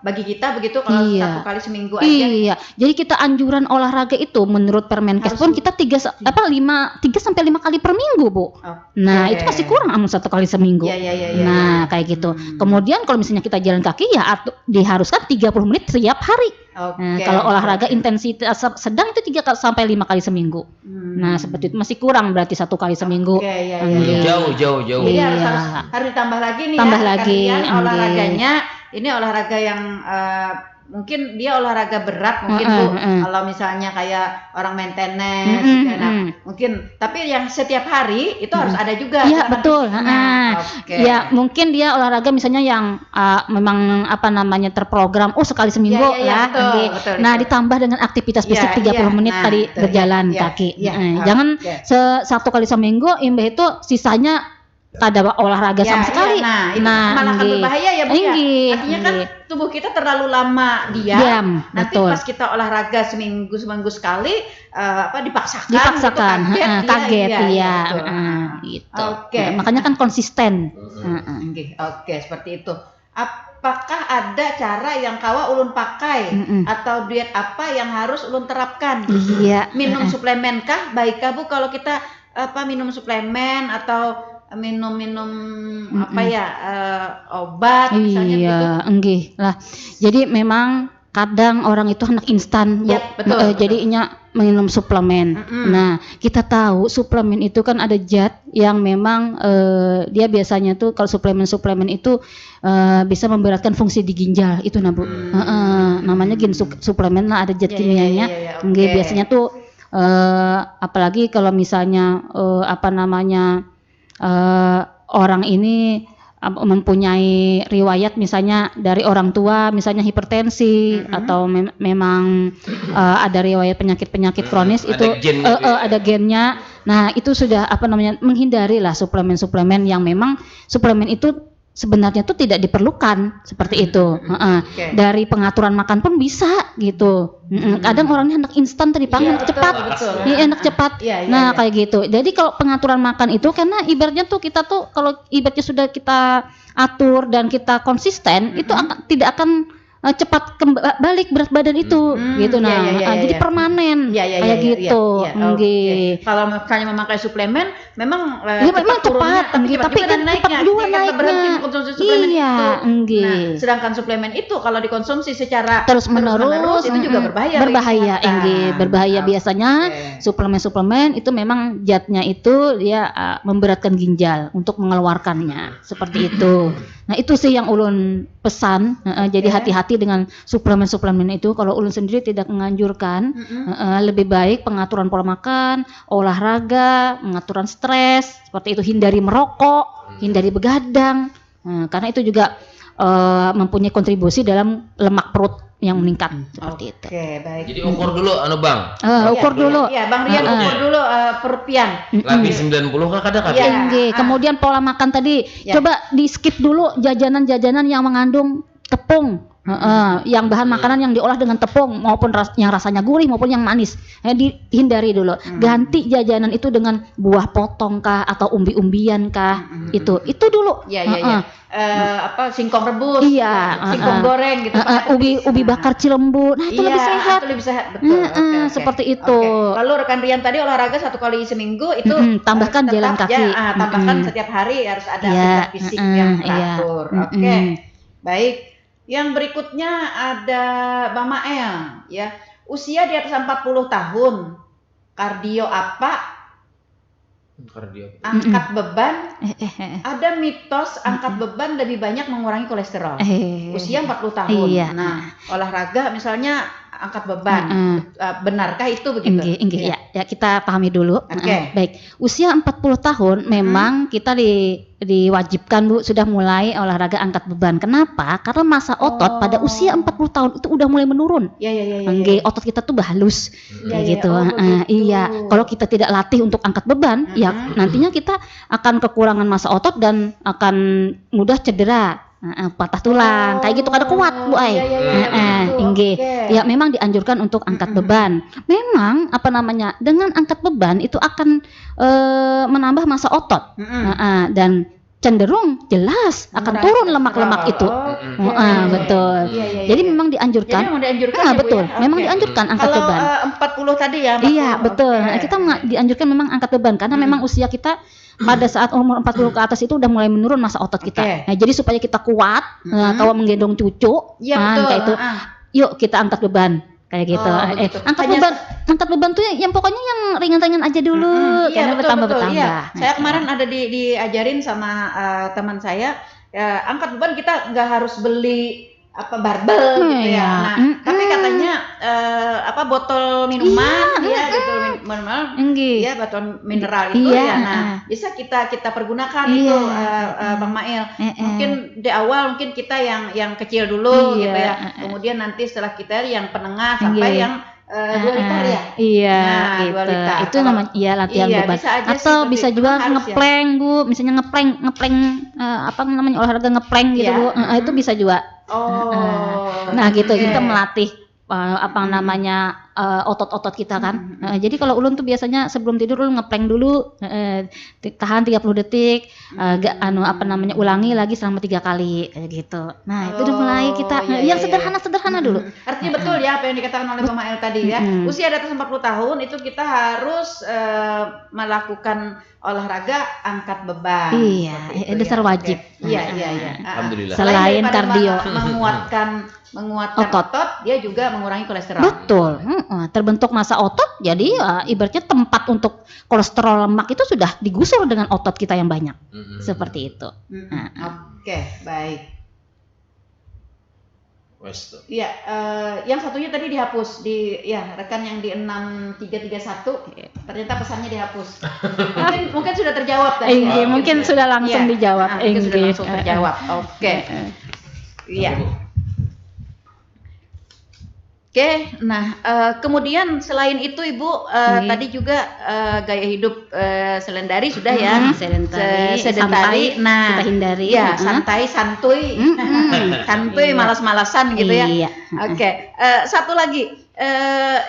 bagi kita begitu kalau
Iya.
1 kali seminggu aja.
Iya, jadi kita anjuran olahraga itu menurut Permenkes pun kita 3 sampai 5 kali per minggu, Bu. Nah, itu masih kurang amun 1 kali seminggu.
Iya.
Nah, kayak gitu. Kemudian kalau misalnya kita jalan kaki ya diharuskan 30 menit setiap hari. Nah, kalau olahraga intensitas sedang itu 3 sampai 5 kali seminggu. Nah, seperti itu masih kurang berarti 1 kali seminggu.
Iya.
Jauh.
Jadi
Iya.
harus ditambah lagi nih
Tambah
ya,
lagi,
kalian
Anggi.
olahraganya. Ini olahraga yang mungkin dia olahraga berat mungkin Bu. Kalau misalnya kayak orang main tenis gitu, nah, mungkin tapi yang setiap hari itu harus ada juga
Iya,
gerakan
betul.
fisiknya. Oke.
Ya, mungkin dia olahraga misalnya yang memang terprogram sekali seminggu
Iya,
ya.
betul,
Nah,
itu.
ditambah dengan aktivitas fisik 30 menit
Nah,
tadi
itu,
berjalan
iya,
kaki.
iya,
Jangan
oke.
1 kali seminggu imbah itu sisanya kada olahraga sama sekali.
Nah, itu malah akan
Anggi.
berbahaya ya Bu ya.
Anggi,
Artinya kan
Anggi.
tubuh kita terlalu lama diam. Nanti
betul.
pas kita olahraga seminggu sekali dipaksakan
Dipaksakan,
gitu,
kaget,
iya,
iya,
betul.
gitu.
Oke.
Nah, makanya kan konsisten.
Oke, seperti itu. Apakah ada cara yang kawa ulun pakai atau diet apa yang harus ulun terapkan?
Iya.
Minum suplemen kah? Baikkah Bu kalau kita minum suplemen atau minum obat misalnya gitu?
Iya, enggih lah. Jadi memang kadang orang itu anak instan, Bu.
Yap, betul.
Jadinya minum suplemen. Nah, kita tahu suplemen itu kan ada zat yang memang dia biasanya tuh kalau suplemen itu bisa memberatkan fungsi di ginjal itu nah Bu. Namanya suplemen lah, ada zat kimianya. Enggih, biasanya tuh apalagi kalau misalnya orang ini mempunyai riwayat misalnya dari orang tua misalnya hipertensi atau memang ada riwayat penyakit kronis
Ada
itu
gen
ada gennya. Nah, itu sudah menghindari lah suplemen yang memang suplemen itu sebenarnya tuh tidak diperlukan seperti itu. Dari pengaturan makan pun bisa gitu. Kadang orangnya anak instan tadi pangan cepat.
Betul.
Iya, enak cepat.
Iya.
Kayak gitu. Jadi kalau pengaturan makan itu karena ibaratnya tuh kita tuh kalau ibaratnya sudah kita atur dan kita konsisten itu tidak akan cepat balik berat badan itu gitu. Jadi permanen kayak gitu.
Oke. Kalau misalnya memakai suplemen memang
memang cepat,
tapi
kan
naiknya.
cepat juga
Kita berhenti
naiknya.
mengkonsumsi suplemen
Iya,
itu. Nah, sedangkan suplemen itu kalau dikonsumsi secara
terus menerus
itu juga berbahaya.
Berbahaya biasanya suplemen itu memang zatnya itu dia memberatkan ginjal untuk mengeluarkannya seperti itu. Nah, itu sih yang ulun pesan. Jadi hati-hati dengan suplemen itu. Kalau ulun sendiri tidak menganjurkan. Lebih baik pengaturan pola makan, olahraga, pengaturan stres, seperti itu, hindari merokok, hindari begadang. Karena itu juga mempunyai kontribusi dalam lemak perut yang meningkat seperti itu.
Oke, baik.
Jadi ukur dulu Bang.
Ukur dulu.
Iya, Bang Rian ukur dulu perupian.
Lebih 90 kah kadang
Kemudian pola makan tadi coba di skip dulu jajanan-jajanan yang mengandung tepung. Yang bahan makanan yang diolah dengan tepung maupun yang rasanya gurih maupun yang manis, dihindari dulu. Ganti jajanan itu dengan buah potong kah atau umbi-umbian kah, itu dulu.
Iya. Singkong rebus, singkong goreng gitu.
Ubi bakar Cilembu, nah itu lebih sehat.
Itu lebih sehat, betul. Oke.
Seperti itu.
Lalu rekan Rian tadi olahraga 1 kali seminggu itu
tambahkan jalan kaki.
Tambahkan setiap hari harus ada aktivitas fisik yang teratur. Oke. Baik. Yang berikutnya ada Bang Mael, ya. Usia di atas 40 tahun. Kardio apa? Angkat beban. Ada mitos angkat beban lebih banyak mengurangi kolesterol. Usia 40 tahun. Nah, olahraga misalnya angkat beban. Benarkah itu begitu?
Ya, kita pahami dulu.
Oke.
Baik. Usia 40 tahun memang kita diwajibkan Bu sudah mulai olahraga angkat beban. Kenapa? Karena masa otot pada usia 40 tahun itu udah mulai menurun.
Iya.
Otot kita tuh bahalus. Gitu.
Begitu.
Kalau kita tidak latih untuk angkat beban, ya nantinya kita akan kekurangan masa otot dan akan mudah cedera. Patah tulang, kayak gitu kada kuat Bu Ai. Ya memang dianjurkan untuk angkat beban. Memang dengan angkat beban itu akan menambah masa otot. Dan cenderung jelas akan
Mengurangi
turun lemak-lemak itu.
kolesterol.
Betul.
Iya, iya,
Jadi
iya.
memang dianjurkan.
Jadi memang dianjurkan ya, Bu,
Betul.
ya?
Memang
Oke.
dianjurkan angkat
Kalau
beban.
40 tadi ya, 40.
Iya, betul.
Oke.
Nah, kita dianjurkan memang angkat beban karena memang usia kita pada saat umur 40 ke atas itu udah mulai menurun masa otot kita.
Oke.
Nah, jadi supaya kita kuat, kalau menggendong cucu,
Iya,
nah,
betul.
kayak itu,
Ah.
yuk kita angkat beban kayak gitu.
Oh, begitu.
Angkat beban tuh yang pokoknya yang ringan-ringan aja dulu,
Iya,
karena
betul,
bertambah
betul.
bertambah.
Iya. Saya kemarin ada diajarin sama teman saya, angkat beban kita nggak harus beli barbel gitu ya.
Iya.
Nah, tapi katanya botol minuman gitu, minuman,
Enggak.
botol mineral itu
Iya,
ya. Nah, bisa kita pergunakan itu, Bang Mail. Mungkin di awal mungkin kita yang kecil dulu gitu ya. Kemudian nanti setelah kita yang penengah sampai yang 2 liter ya.
Iya,
Nah,
gitu.
2 liter.
Itu namanya latihan
Iya,
beban.
bisa aja sih,
Atau
tapi
bisa juga
memang harus ya.
ngeplank, Bu. Misalnya ngeplank olahraga ngeplank gitu,
Iya.
Bu. Itu bisa juga.
Oh.
Nah, gitu
oke.
kita melatih otot-otot kita kan. Jadi kalau ulun tuh biasanya sebelum tidur ulun ngeplank dulu, tahan 30 detik, ulangi lagi selama 3 kali kayak gitu. Nah, itu udah mulai kita yang sederhana-sederhana dulu.
Artinya betul ya apa yang dikatakan oleh Bang Mael tadi ya. Usia di atas 40 tahun itu kita harus melakukan olahraga angkat beban.
Iya,
Seperti itu
dasar
ya.
wajib.
Oke. Iya.
Alhamdulillah.
Selain
daripada
kardio.
menguatkan otot, dia juga mengurangi kolesterol.
Betul. Terbentuk massa otot, jadi ibaratnya tempat untuk kolesterol lemak itu sudah digusur dengan otot kita yang banyak. Seperti itu.
Oke, baik.
Wes tuh.
Iya, yang satunya tadi dihapus rekan yang di 6331 ternyata pesannya dihapus. mungkin sudah terjawab tadi.
Mungkin sudah langsung dijawab.
Mungkin sudah langsung terjawab. Oke. Iya. Oke, nah kemudian selain itu Ibu tadi juga gaya hidup selendari sudah ya, sedentari. Nah,
kita hindari.
ya santai, santuy, santuy, malas-malasan gitu ya.
Iya.
Oke, satu lagi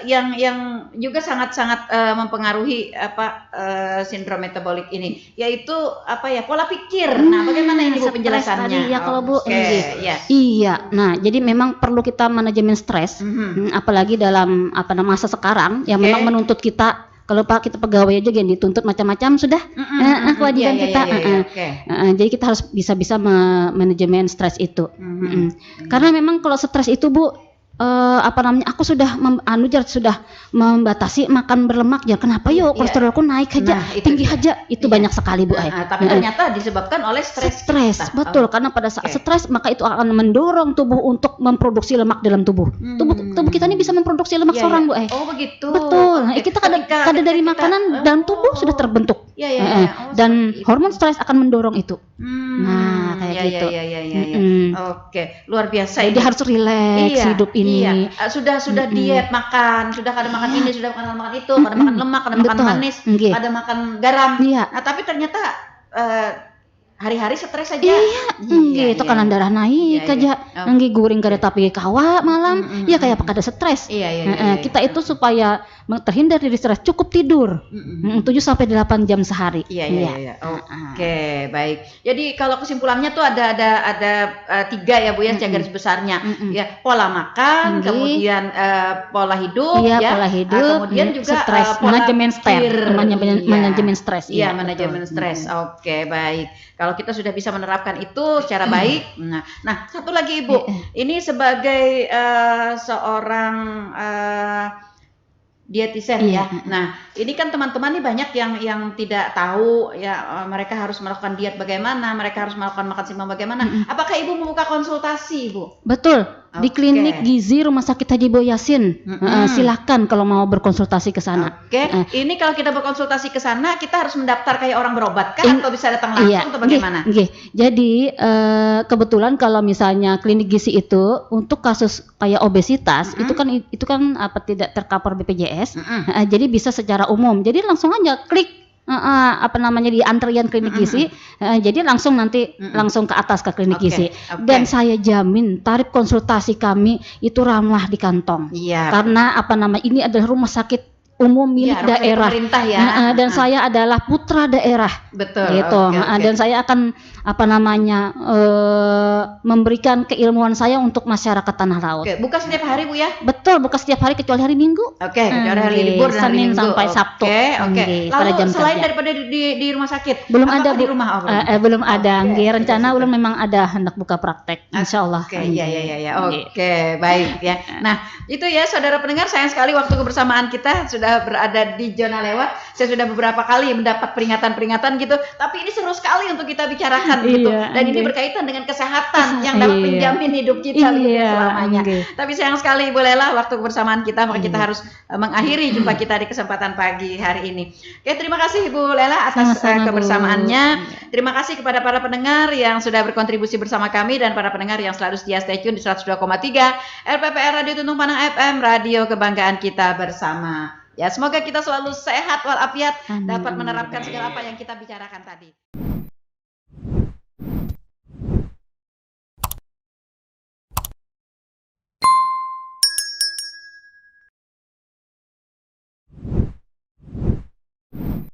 yang juga sangat-sangat mempengaruhi sindrom metabolik ini, yaitu pola pikir. Nah, bagaimana ini Bu
Stres
penjelasannya?
tadi, ya kalau Bu,
Oke, ya.
Iya. Nah, jadi memang perlu kita manajemen stres, apalagi dalam masa sekarang yang memang menuntut kita. Kalau kita pegawai aja yang dituntut macam-macam sudah kewajiban kita. Jadi kita harus bisa manajemen stres itu. Karena memang kalau stres itu Bu, aku sudah sudah membatasi makan berlemak ya. Kenapa kolesterolku naik aja, tinggi aja, itu banyak sekali Bu.
Tapi ternyata disebabkan oleh stres.
Betul. Karena pada saat stres maka itu akan mendorong tubuh untuk memproduksi lemak dalam tubuh. Tubuh kita ini bisa memproduksi lemak seorang Bu.
Oh begitu.
Betul. Kita kadar dari makanan dalam tubuh sudah terbentuk. Dan hormon stres akan mendorong itu. Nah, kayak gitu.
Oke, luar biasa.
Jadi harus rileks hidup ini.
Iya. Sudah diet makan, sudah kada makan ini, sudah makan itu, kada makan lemak, kada makan manis, kada makan garam. Nah, tapi ternyata hari-hari stres saja.
Itu kanan darah naik aja. Guring kada tapi kawa malam. Kayak kada stres. Kita itu supaya terhindar dari stres cukup tidur 7-8 jam sehari. Oke, baik. Jadi kalau kesimpulannya tuh ada 3 ya Bu ya, garis besarnya. Ya, pola makan, kemudian pola hidup, pola hidup,
kemudian juga
stres, manajemen stres.
Iya, manajemen stres. Oke, baik. Kalau kita sudah bisa menerapkan itu secara baik. Nah, satu lagi Ibu, ini sebagai seorang dietitian ya. Nah, ini kan teman-teman nih banyak yang tidak tahu ya, mereka harus melakukan diet bagaimana, mereka harus melakukan makan seimbang bagaimana. Apakah Ibu membuka konsultasi, Bu?
Betul. Di klinik gizi Rumah Sakit Haji Boyasin. Silakan kalau mau berkonsultasi ke sana.
Ini kalau kita berkonsultasi ke sana, kita harus mendaftar kayak orang berobat kan, atau bisa datang langsung atau bagaimana?
Jadi kebetulan kalau misalnya klinik gizi itu untuk kasus kayak obesitas itu kan tidak tercover BPJS. Jadi bisa secara umum. Jadi langsung aja klik di antrian klinik gizi, jadi langsung langsung ke atas ke klinik gizi. Dan saya jamin tarif konsultasi kami itu ramah di kantong. Karena ini adalah rumah sakit umum milik
Rumah sakit
daerah.
pemerintah ya.
Dan saya adalah putra daerah.
Betul.
Gitu.
Oke.
Dan saya akan memberikan keilmuan saya untuk masyarakat Tanah Laut.
Oke, buka setiap hari Bu ya?
Betul, buka setiap hari kecuali hari Minggu.
Oke, kecuali hari libur dan hari
Senin
Minggu.
sampai Sabtu.
Oke.
Pada
Lalu
jam
selain
kerja.
daripada di rumah sakit,
Belum
apakah
ada,
di
Bu.
rumah?
Belum ada.
Oke,
Rencana
gitu.
ulun memang ada hendak buka praktek, insyaallah.
Oke, iya. Oke, baik ya. Nah, itu ya saudara pendengar, sayang sekali waktu kebersamaan kita sudah berada di zona lewat. Saya sudah beberapa kali mendapat peringatan-peringatan gitu, tapi ini seru sekali untuk kita bicarakan gitu. Dan ini berkaitan dengan kesehatan yang dapat menjamin hidup kita selamanya. Tapi sayang sekali Ibu Lela, waktu kebersamaan kita, maka kita harus mengakhiri jumpa kita di kesempatan pagi hari ini. Oke, terima kasih Ibu Lela atas kebersamaannya. Terima kasih kepada para pendengar yang sudah berkontribusi bersama kami dan para pendengar yang selalu setia stay tune di 102,3 RPPR Radio Tuntung Panang FM, radio kebanggaan kita bersama. Ya, semoga kita selalu sehat walafiat, dapat menerapkan segala apa yang kita bicarakan tadi.